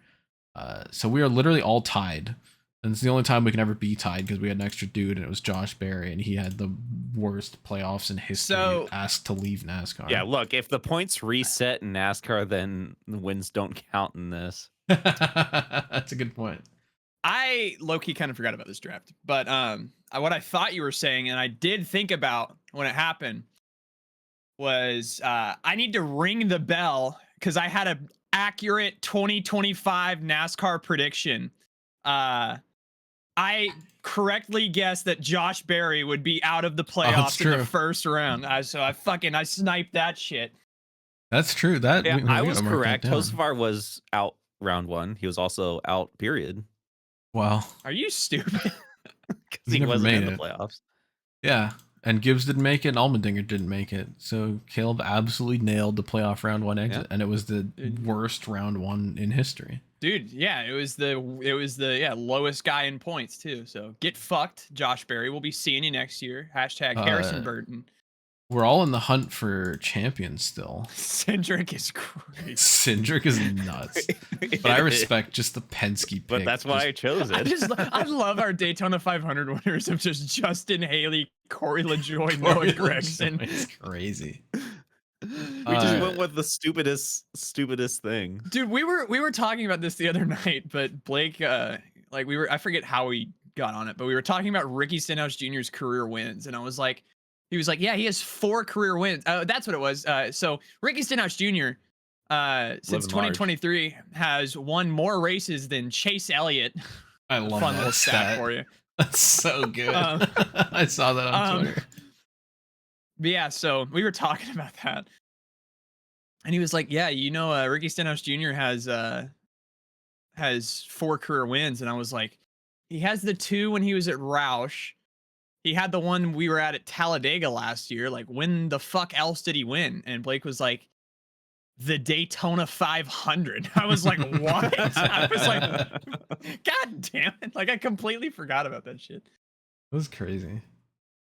So we are literally all tied. And it's the only time we can ever be tied because we had an extra dude and it was Josh Berry and he had the worst playoffs in history, So- asked to leave NASCAR. Yeah, look, if the points reset in NASCAR, then the wins don't count in this. That's a good point. I low-key kind of forgot about this draft, but what I thought you were saying, and I did think about when it happened, was I need to ring the bell because I had an accurate 2025 NASCAR prediction. I correctly guessed that Josh Berry would be out of the playoffs in true. the first round. So I sniped that shit. That's true. That Yeah, we I gotta was mark that correct. down. Hocevar was out round 1. He was also out, period. Well, Are you stupid? Because He he never wasn't made in the it. playoffs. yeah. And Gibbs didn't make it, and Allmendinger didn't make it. So Caleb absolutely nailed the playoff round one exit, and it was the worst round one in history. Dude, yeah, it was the lowest guy in points too. So get fucked, Josh Berry. We'll be seeing you next year. Hashtag Harrison Burton. We're all in the hunt for champions still. Cindric is crazy. Cindric is nuts. But I respect just the Penske pick. But that's why I chose it. I love our Daytona 500 winners of just Justin Haley, Corey LaJoie, Noah Gregson. It's crazy. We just went with the stupidest thing. Dude, we were talking about this the other night, but Blake, I forget how we got on it, but we were talking about Ricky Stenhouse Jr.'s career wins, and I was like, he was like, yeah, he has 4 career wins. That's what it was. So Ricky Stenhouse Jr. Since 2023 has won more races than Chase Elliott. I love Fun that little stat for you. That's so good. I saw that on Twitter. But yeah, so we were talking about that, and he was like, yeah, Ricky Stenhouse Jr. has 4 career wins, and I was like, he has the 2 when he was at Roush. He had the one we were at Talladega last year. Like, when the fuck else did he win? And Blake was like, the Daytona 500. I was like, what? I was like, God damn it. Like, I completely forgot about that shit. It was crazy.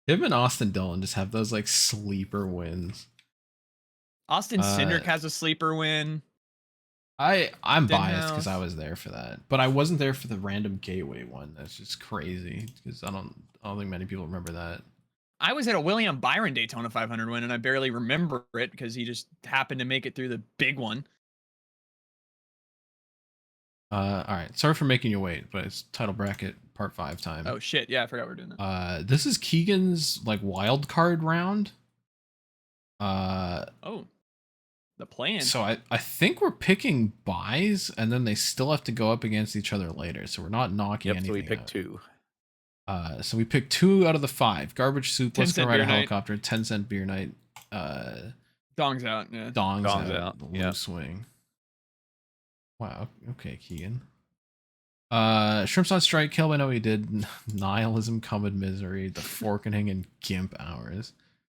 Him and Austin Dillon just have those like sleeper wins. Austin Cindric has a sleeper win. I'm biased because I was there for that, but I wasn't there for the random gateway one. That's just crazy because I don't think many people remember that. I was at a William Byron Daytona 500 win, and I barely remember it because he just happened to make it through the big one. All right, sorry for making you wait, but it's title bracket part 5 time. Oh shit, yeah, I forgot we're doing that. This is Keegan's like wild card round. Oh. The plan. So I think we're picking buys, and then they still have to go up against each other later. So we're not knocking anything. So we pick out. 2. So we pick 2 out of the 5. Garbage soup. Let's go ride a helicopter. 10-cent beer night. Dongs out. Yeah. Dongs out. Yeah. Swing. Wow. Okay, Keegan. Shrimps on strike. Kill. I know he did. Nihilism, Common Misery, the Forkening, and Gimp Hours.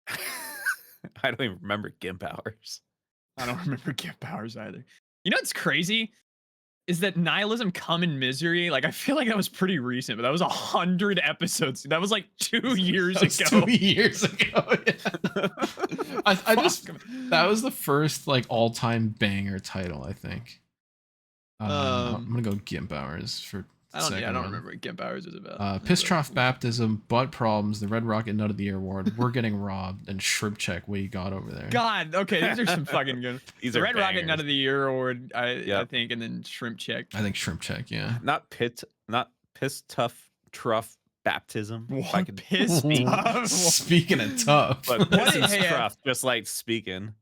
I don't even remember Gimp Hours. I don't remember Gimp Hours either. You know what's crazy? Is that Nihilism, Common Misery? Like, I feel like that was pretty recent, but that was 100 episodes. That was like 2 years ago. 2 years ago. Yeah. I just that was the first like all-time banger title, I think. I'm gonna go Gimp Hours for. I don't remember what Gimp Hours is about. Piss Trough Baptism, Butt Problems, the Red Rocket Nut of the Year Award, We're Getting Robbed, and Shrimp Check. What you got over there? God, okay, these are some fucking good. These the are Red bangers. Rocket Nut of the Year Award, I think, and then Shrimp Check. I think Shrimp Check, yeah. Not Piss Tough Truff Baptism. If I could piss tough. Speaking of tough. But Piss is Truff, just like speaking.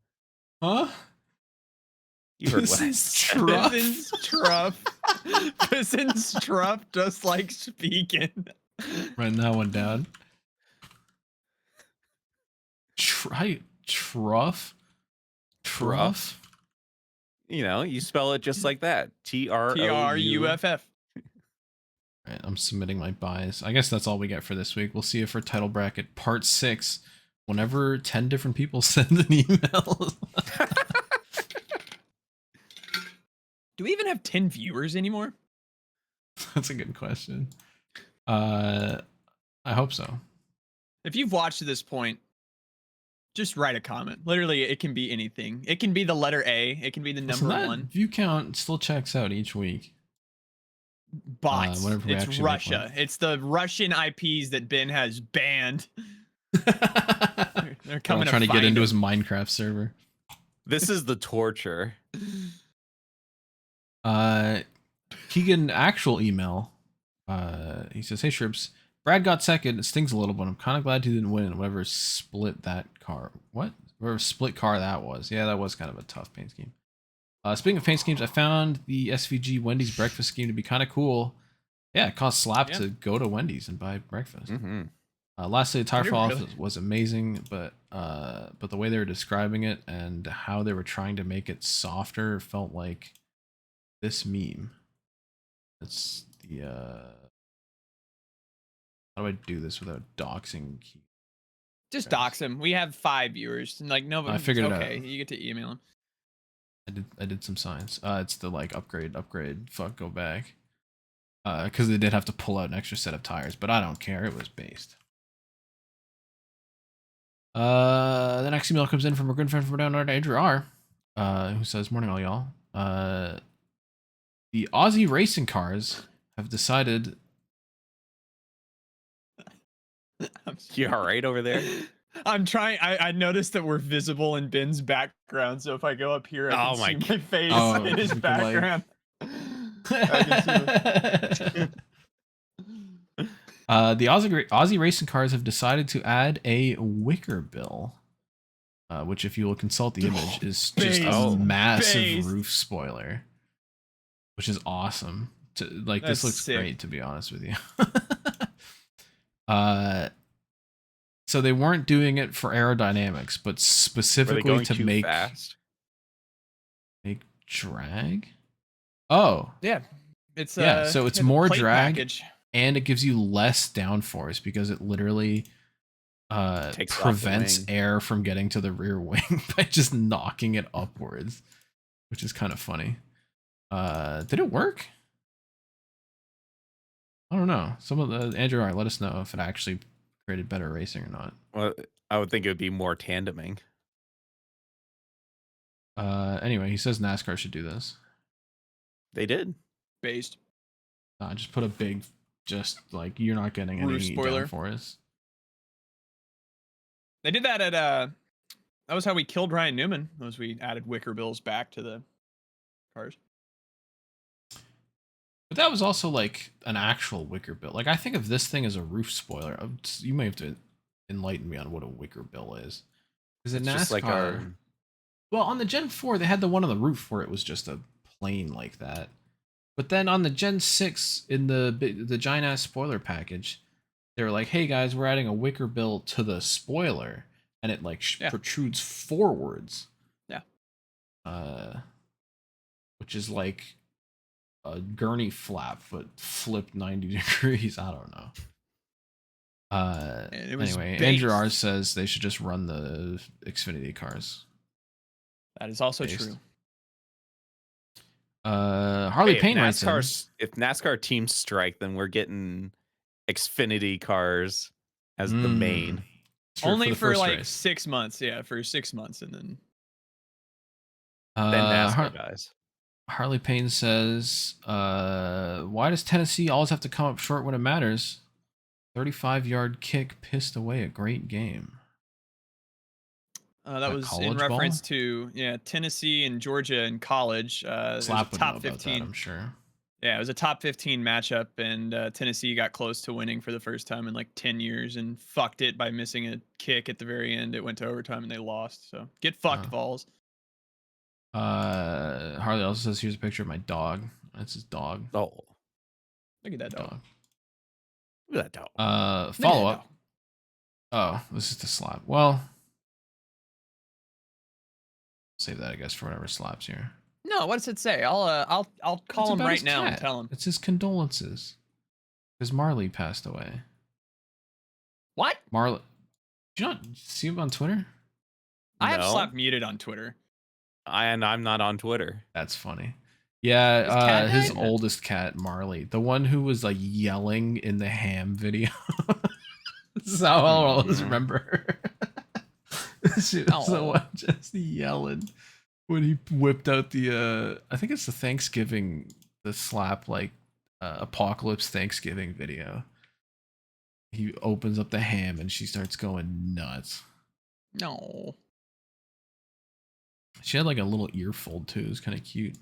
Huh? You heard what I said. Pissin's Truff. Pissin's Truff, just like speaking. Writing that one down. Truff? Truff? You know, you spell it just like that. TRUFF. All right, I'm submitting my buys. I guess that's all we get for this week. We'll see you for title bracket part 6 whenever 10 different people send an email. Do we even have 10 viewers anymore? That's a good question. I hope so. If you've watched to this point, just write a comment. Literally, it can be anything. It can be the letter A. It can be the number 1. View count still checks out each week. Bots. It's Russia. It's the Russian IPs that Ben has banned. They're coming trying to get into his Minecraft server. This is the torture. Keegan actual email. He says, "Hey Shrimps, Brad got second. It stings a little, but I'm kind of glad he didn't win. Whatever split that car. Whatever split car that was. Yeah, that was kind of a tough paint scheme. Speaking of paint schemes, I found the SVG Wendy's breakfast scheme to be kind of cool. Yeah, it cost Slap to go to Wendy's and buy breakfast. Mm-hmm. Lastly, the tire fall off was amazing, but the way they were describing it and how they were trying to make it softer felt like this meme. It's the how do I do this without doxing? Just Yes. dox him. We have 5 viewers. And like no, I figured it out. okay, you get to email him. I did some signs. It's the like upgrade, fuck, go back. Because they did have to pull out an extra set of tires, but I don't care. It was based. The next email comes in from a good friend from down under, Andrew R. Who says, "Morning, all y'all. The Aussie racing cars have decided." You all right over there? I'm trying. I noticed that we're visible in Ben's background, so if I go up here, I Oh can my see my face Oh, in his you can, like- background. I can see The Aussie racing cars have decided to add a wicker bill, which, if you will consult the image, is just a Based. massive Based. roof spoiler, which is awesome. This That's looks sick. great, to be honest with you. So they weren't doing it for aerodynamics, but Were they specifically going to too make fast? drag. Oh, Yeah, it's Yeah, so it's a more plate drag. package. and it gives you less downforce because it literally Takes off the prevents wing. air from getting to the rear wing by just knocking it upwards, which is kind of funny. Did it work? I don't know. Some of the Andrew R, let us know if it actually created better racing or not. Well, I would think it would be more tandeming. Anyway, he says NASCAR should do this. They did. Based. Just put a big, just like you're not getting any Roof spoiler. downforce. They did that at that was how we killed Ryan Newman. Was we added wicker bills back to the cars. But that was also like an actual wicker bill. Like I think of this thing as a roof spoiler. You may have to enlighten me on what a wicker bill is. Because in It's NASCAR, just like our well, on the Gen 4, they had the one on the roof where it was just a plane like that. But then on the Gen 6, in the giant ass spoiler package, they were like, "Hey guys, we're adding a wicker bill to the spoiler," and it like protrudes forwards. Yeah. Which is like a gurney flap, but flipped 90 degrees. I don't know. And it was Anyway, based. Andrew R says they should just run the Xfinity cars. That is also Based. true. Harley Hey, Payne writes in. if NASCAR teams strike, then we're getting Xfinity cars as the main. Only the for first like race. 6 months. Yeah, for 6 months, and then Then NASCAR guys. Harley Payne says, why does Tennessee always have to come up short when it matters? 35-yard kick pissed away a great game. that A was in college reference ball? to Tennessee and Georgia in college. It was a Slap would know top about 15. that, I'm sure. Yeah, it was a top 15 matchup, and Tennessee got close to winning for the first time in like 10 years and fucked it by missing a kick at the very end. It went to overtime and they lost. So get fucked, Vols. Harley also says, here's a picture of my dog. That's his dog. Oh, Look at that dog. look at that dog. Look at that Follow up. dog. Oh, this is the slap. Well, save that, I guess, for whatever slaps here. No, what does it say? I'll It's call him about right his now and cat. tell him. It's his condolences. Because Marley passed away. What? Marley. Did you not see him on Twitter? I have No. Slap muted on Twitter. And I'm not on Twitter. That's funny. Yeah, His cat his died? oldest cat, Marley. The one who was like yelling in the ham video. This is how I'll always remember her. She was the Oh. one just yelling when he whipped out the I think it's the Thanksgiving, the slap like apocalypse Thanksgiving video. He opens up the ham and she starts going nuts. No. She had like a little ear fold too. It was kind of cute.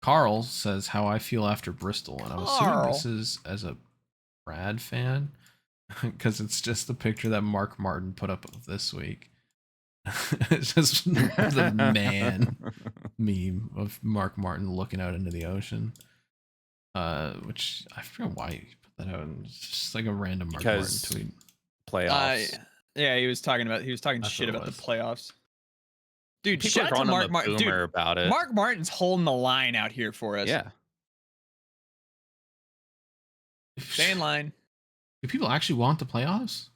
Carl says how I feel after Bristol, and I'm assuming this is as a Brad fan because it's just the picture that Mark Martin put up this week. It's just the man meme of Mark Martin looking out into the ocean. Which I forget why he put that out. It's just like a random Mark Because Martin tweet. Playoffs. Yeah, he was talking That's shit what it about the was. playoffs. Dude, People shout are out to calling him Mark a Martin. boomer Dude, about it. Mark Martin's holding the line out here for us. Yeah. Stay in line. Do people actually want the playoffs?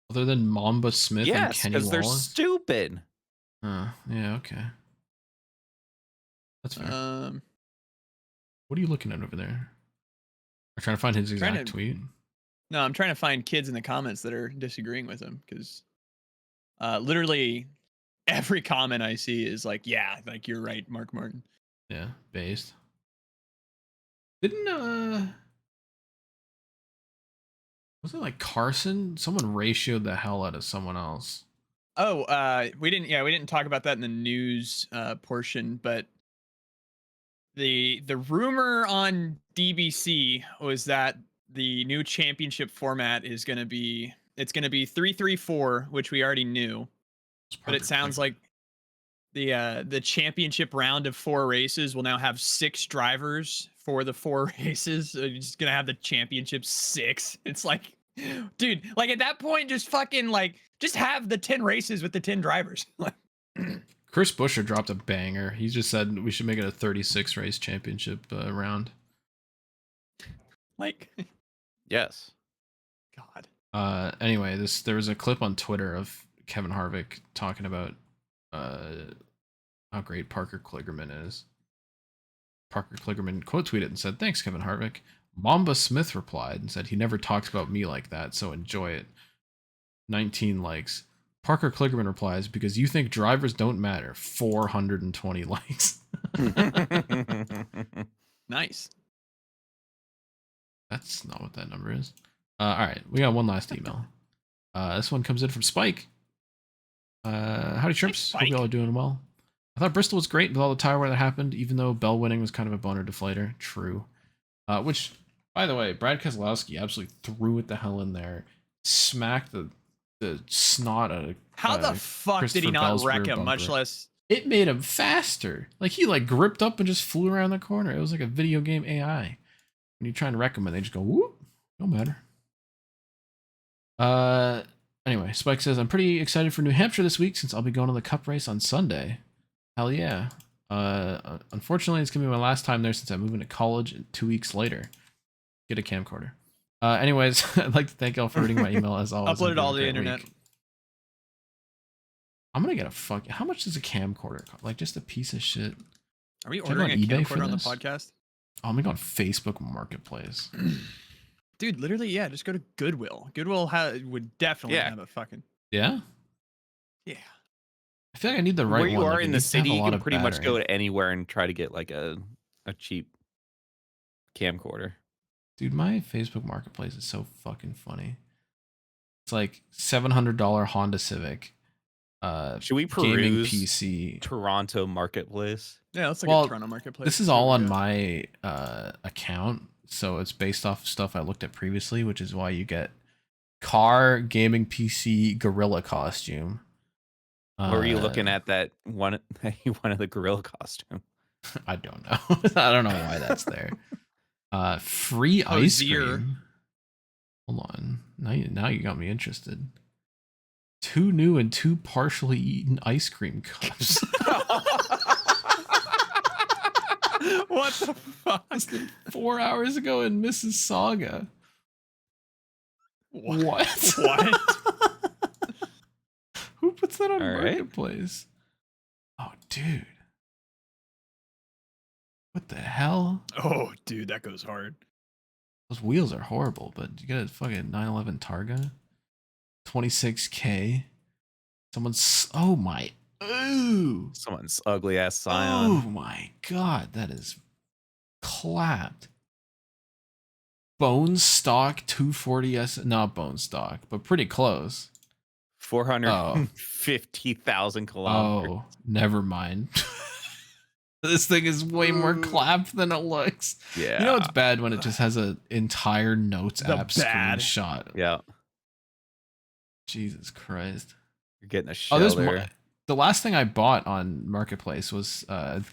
Other than Mamba Smith and Yes, Kenny because they're Wallace? stupid. Yeah, okay. That's fair. What are you looking at over there? I'm trying to find his exact tweet. No, I'm trying to find kids in the comments that are disagreeing with him because literally every comment I see is like, yeah, like you're right, Mark Martin. Yeah, based. Didn't was it like Carson? Someone ratioed the hell out of someone else. Oh, we didn't talk about that in the news portion, but the rumor on DBC was that the new championship format is going to be 3-3-4, which we already knew, but it sounds like the championship round of 4 races will now have 6 drivers for the 4 races. So you're just gonna have the championship 6. It's like, dude, like at that point, just fucking like just have the 10 races with the 10 drivers. Chris Buescher dropped a banger. He just said we should make it a 36 race championship round. Like, yes. God. Anyway, there was a clip on Twitter of Kevin Harvick talking about how great Parker Kligerman is. Parker Kligerman quote tweeted and said, "Thanks, Kevin Harvick." Mamba Smith replied and said, "He never talks about me like that, so enjoy it." 19 likes. Parker Kligerman replies, "Because you think drivers don't matter." 420 likes. Nice. That's not what that number is. All right, we got one last email. This one comes in from Spike. Howdy, Shrimps. Hope you all are doing well. I thought Bristol was great with all the tire wear that happened, even though Bell winning was kind of a boner deflator. True. Which, by the way, Brad Keselowski absolutely threw it the hell in there, smacked the snot out of How the fuck did he not Bell's wreck rear him? Much bumper. less. It made him faster. Like he like gripped up and just flew around the corner. It was like a video game AI. When you try and wreck them, and they just go whoop. No matter. Anyway, Spike says, "I'm pretty excited for New Hampshire this week since I'll be going to the Cup race on Sunday." Hell yeah. Unfortunately, it's gonna be my last time there since I'm moving to college 2 weeks later. Get a camcorder. Anyways, I'd like to thank y'all for reading my email as always. Upload it all to the internet. Week. I'm gonna get a fuck. How much does a camcorder cost? Like just a piece of shit. Are we Check ordering on a eBay for camcorder on the this? podcast? Oh, I'm gonna go on Facebook Marketplace. Dude, literally, yeah, just go to Goodwill. Goodwill would definitely have a fucking. Yeah? Yeah. I feel like I need the right Where you one. are Like, it in the needs to have city, a you lot can of pretty much battery. go to anywhere and try to get like a cheap camcorder. Dude, my Facebook Marketplace is so fucking funny. It's like $700 Honda Civic. Should we gaming peruse PC. Toronto Marketplace? Yeah, that's like Well, a Toronto marketplace. This is all on my account, so it's based off stuff I looked at previously, which is why you get car, gaming PC, gorilla costume. Or were you looking at that one you wanted the gorilla costume? I don't know. I don't know why that's there. Free ice Hosier. cream. Hold on. Now you got me interested. 2 new and 2 partially eaten ice cream cups. What the fuck? 4 hours ago in Mississauga. What? What? Who puts that on All right. Marketplace? Oh, dude. What the hell? Oh, dude, that goes hard. Those wheels are horrible, but you got a fucking 911 Targa. 26K. Someone's. Oh my. Ooh. Someone's ugly ass Oh Scion. my god, that is clapped. Bone stock 240S. Not bone stock, but pretty close. 450,000 kilometers. Oh, never mind. This thing is way more clapped than it looks. Yeah. You know it's bad when it just has an entire notes The app bad. screenshot. Yeah. Jesus Christ. You're getting a shell There's there. the last thing I bought on Marketplace was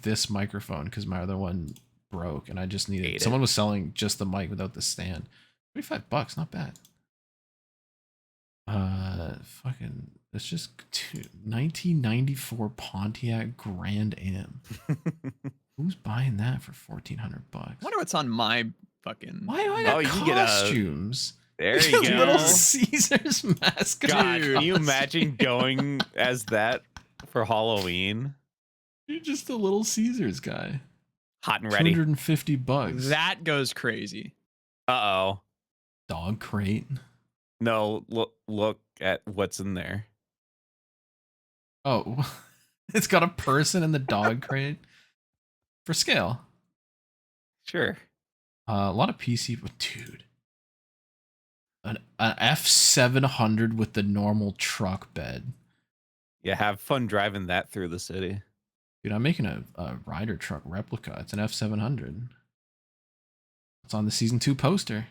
this microphone because my other one broke and I just needed. Hate it. Someone was selling just the mic without the stand. $35, not bad. Fucking. It's just 1994 Pontiac Grand Am. Who's buying that for $1,400? I wonder what's on my fucking. Why do I got Oh, you can get a- costumes? There you go. Little Caesar's mascot. God, can you costume. imagine going as that for Halloween? You're just a Little Caesars guy. Hot and ready. $250. That goes crazy. Uh-oh. Dog crate. No, look at what's in there. Oh, it's got a person in the dog crate for scale. Sure. A lot of PC, dude. An F700 with the normal truck bed. Yeah, have fun driving that through the city. Dude, I'm making a Ryder truck replica. It's an F700. It's on the season 2 poster.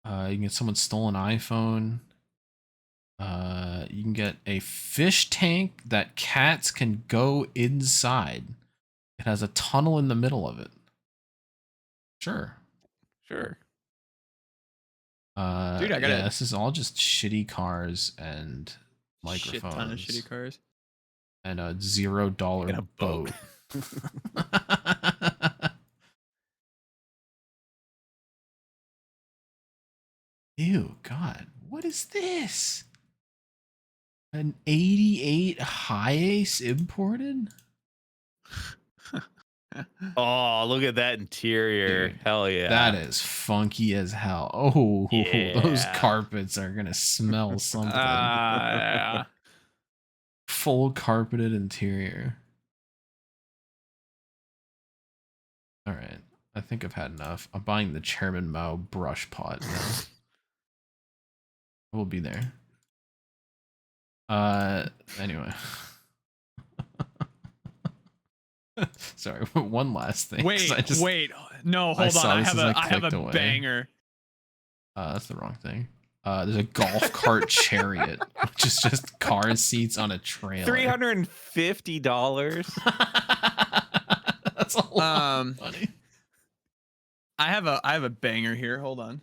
You can get someone's stolen iPhone. You can get a fish tank that cats can go inside. It has a tunnel in the middle of it. Sure. Sure. Dude, I got yeah, this is all just shitty cars and Shit microphones. ton of shitty cars. And a $0 And a boat. Ew, God, what is this? An 88 Hi-Ace imported? Oh, look at that interior. Dude, Hell yeah. That is funky as hell. Oh, those Yeah. carpets are gonna smell something. Yeah. Full carpeted interior. All right, I think I've had enough. I'm buying the Chairman Mao brush pot now. We'll be there. Anyway. Sorry, one last thing. 'cause Wait. No, I hold on. saw I this have as I a clicked away. banger. That's the wrong thing. There's a golf cart chariot, which is just car seats on a trailer. $350. That's a lot Um, of money. I have a banger here. Hold on.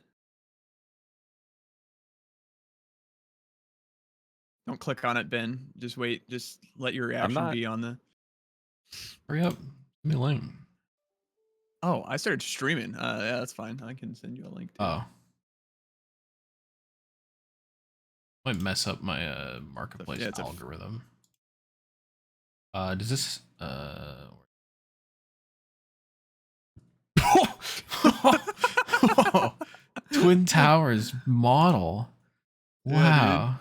Don't click on it, Ben. Just wait. Just let your reaction not. be on the. Hurry up. Give me a link. Oh, I started streaming. Yeah, that's fine. I can send you a link. Too. Oh. Might mess up my marketplace Yeah, it's a- algorithm. Does this Twin Towers model. Wow.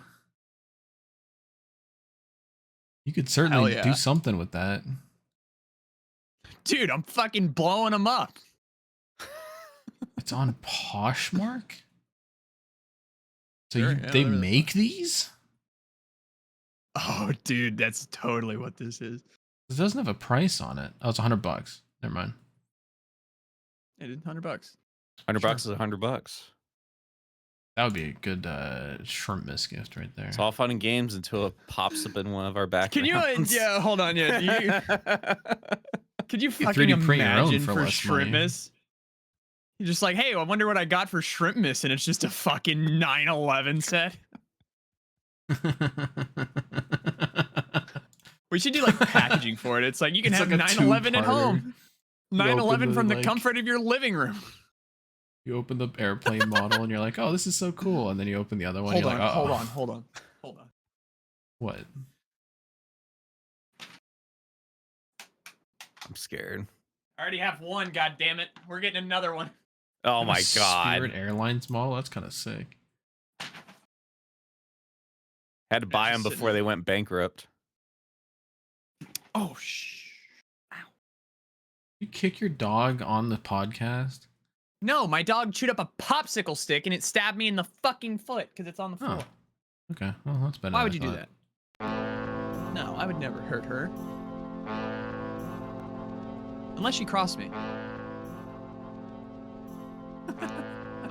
You could certainly yeah. do something with that. Dude, I'm fucking blowing them up. It's on Poshmark? So Sure, you, yeah, they whatever the make these? Oh, dude, that's totally what this is. It doesn't have a price on it. Oh, it's $100. Never mind. It is $100. $100 Sure. is $100. That would be a good shrimp miss gift right there. It's all fun and games until it pops up in one of our backgrounds. Can you? Yeah, hold on. Yeah, could you can fucking 3D print your own imagine for for less shrimp money. miss? You're just like, hey, I wonder what I got for shrimp miss, and it's just a fucking 9/11 set. We should do like packaging for it. It's like you can It's have like a 9/11 at home. You open 9/11 from the like- comfort of your living room. You open the airplane model and you're like, oh, this is so cool. And then you open the other one. Hold you're on, like, hold "Uh-oh." on, hold on, hold on. What? I'm scared. I already have one. God damn it, we're getting another one. Oh my Spirit god. Airlines model? That's kind of sick. Had to buy just them sitting before they there. went bankrupt. Oh shh. You kick your dog on the podcast? No, my dog chewed up a popsicle stick and it stabbed me in the fucking foot because it's on the floor. Oh. Okay. Well, that's better. Why than would I you do thought. that? No, I would never hurt her. Unless she crossed me.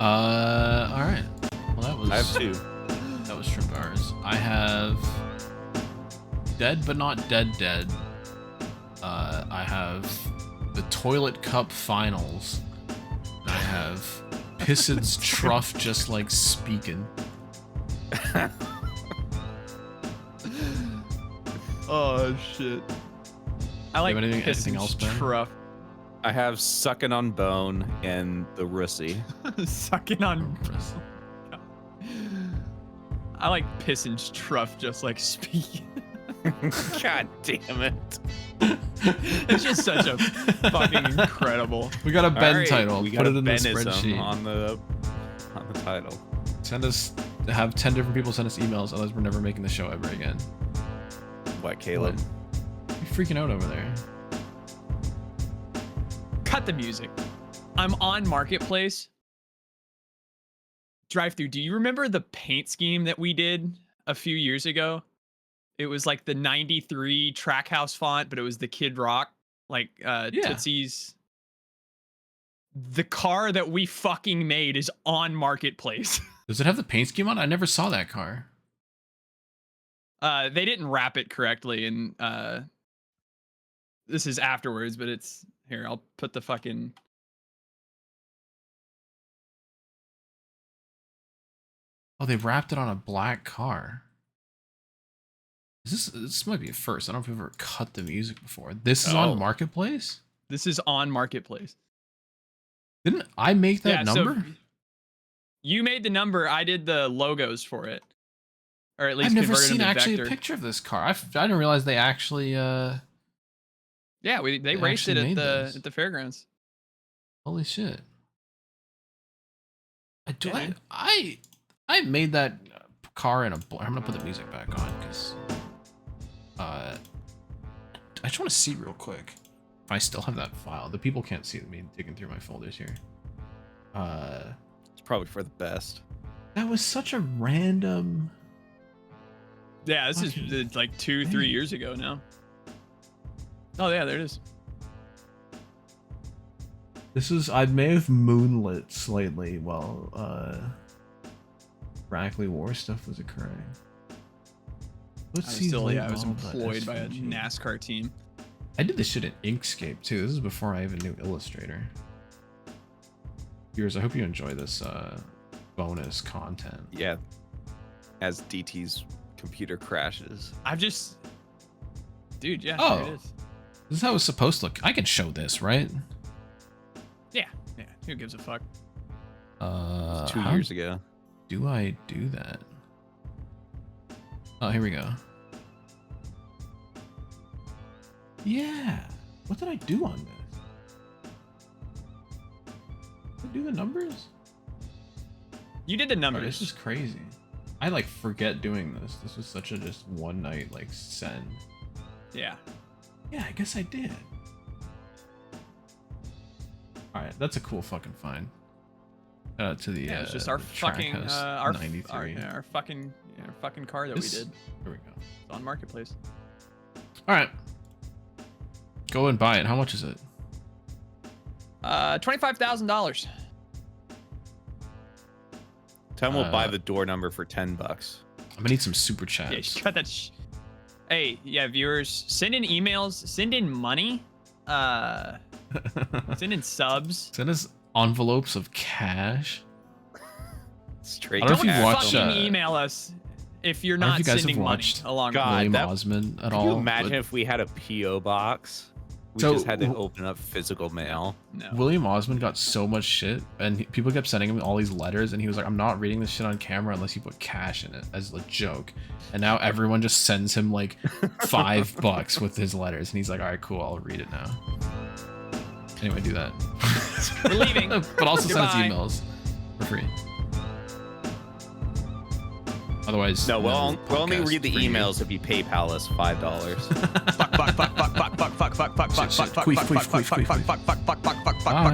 All right. Well, that was I have two. that was Shrimp Hours. I have Dead but Not Dead Dead. I have the Toilet Cup Finals. I have Pissed's Truff Just Like Speakin. Oh shit. I like anything Pistons else, Ben? Truff. I have sucking on bone and the Russie. Sucking on. I like pissing truff just like speaking. God damn it. It's just such a fucking incredible. We got a Ben All right, title. we Put got it a in the Benism spreadsheet. on the title. Send us, have 10 different people send us emails, otherwise we're never making the show ever again. What, Caleb? What? You freaking out over there. Cut the music. I'm on Marketplace. Drive through. Do you remember the paint scheme that we did a few years ago? It was like the 93 Trackhouse font, but it was the Kid Rock, like Tootsie's. The car that we fucking made is on Marketplace. Does it have the paint scheme on? I never saw that car. They didn't wrap it correctly, and this is afterwards, but it's here. I'll put the fucking. Oh, they wrapped it on a black car. This might be a first. I don't know if we've ever cut the music before. This is on Marketplace? This is on Marketplace. Didn't I make that number? So you made the number. I did the logos for it, or at least I've never converted seen them to actually vector. a picture of this car. I didn't realize they actually. Yeah, they raced it actually at made the this. fairgrounds. Holy shit! Yeah, I made that car in a. I'm gonna put the music back on because. I just want to see real quick if I still have that file. The people can't see me digging through my folders here. It's probably for the best. That was such a random. Yeah, this Okay. is like 2-3 years ago now. Oh yeah, there it is. This is. I may have moonlit slightly while Rackley War stuff was occurring. Let's see. I was employed by a NASCAR team. I did this shit in Inkscape too. This is before I even knew Illustrator. Viewers, I hope you enjoy this bonus content. Yeah. As DT's computer crashes. I've just, dude, yeah, Oh. there it is. This is how it's supposed to look. I can show this, right? Yeah. Who gives a fuck? Two How years ago. do I do that? Oh, here we go. Yeah. What did I do on this? Did I do the numbers? You did the Oh, numbers. this is crazy. I like forget doing this. This was such a just one night like send. Yeah. Yeah, I guess I did. Alright, that's a cool fucking find. To the Yeah, it's just our the fucking Trackhouse our 93. our fucking car that This- we did. Here we go. It's on Marketplace. Alright. Go and buy it. How much is it? $25,000. Tim will buy the door number for $10. I'm gonna need some super Yeah, chats. you got that. Hey, yeah, viewers, send in emails, send in money, send in subs. Send us envelopes of cash. Straight I don't know if Don't you've watched, fucking email us if you're I don't know not if you guys sending have money watched along God, William that- Osmond at Could all. you imagine but if we had a P.O. box? We So, just had to open up physical mail. with no. William Osmond got so much shit, and people kept sending him all these letters, and he was like, "I'm not reading this shit on camera unless you put cash in it," as a joke. And now everyone just sends him like $5 with his letters, and he's like, "All right, cool, I'll read it now." Anyway, do that. We're leaving. But also send us Goodbye. emails for free. Otherwise, No, we'll only podcast read the for you. emails if you PayPal us $5. Queef, queef, queef, queef, queef. Bye.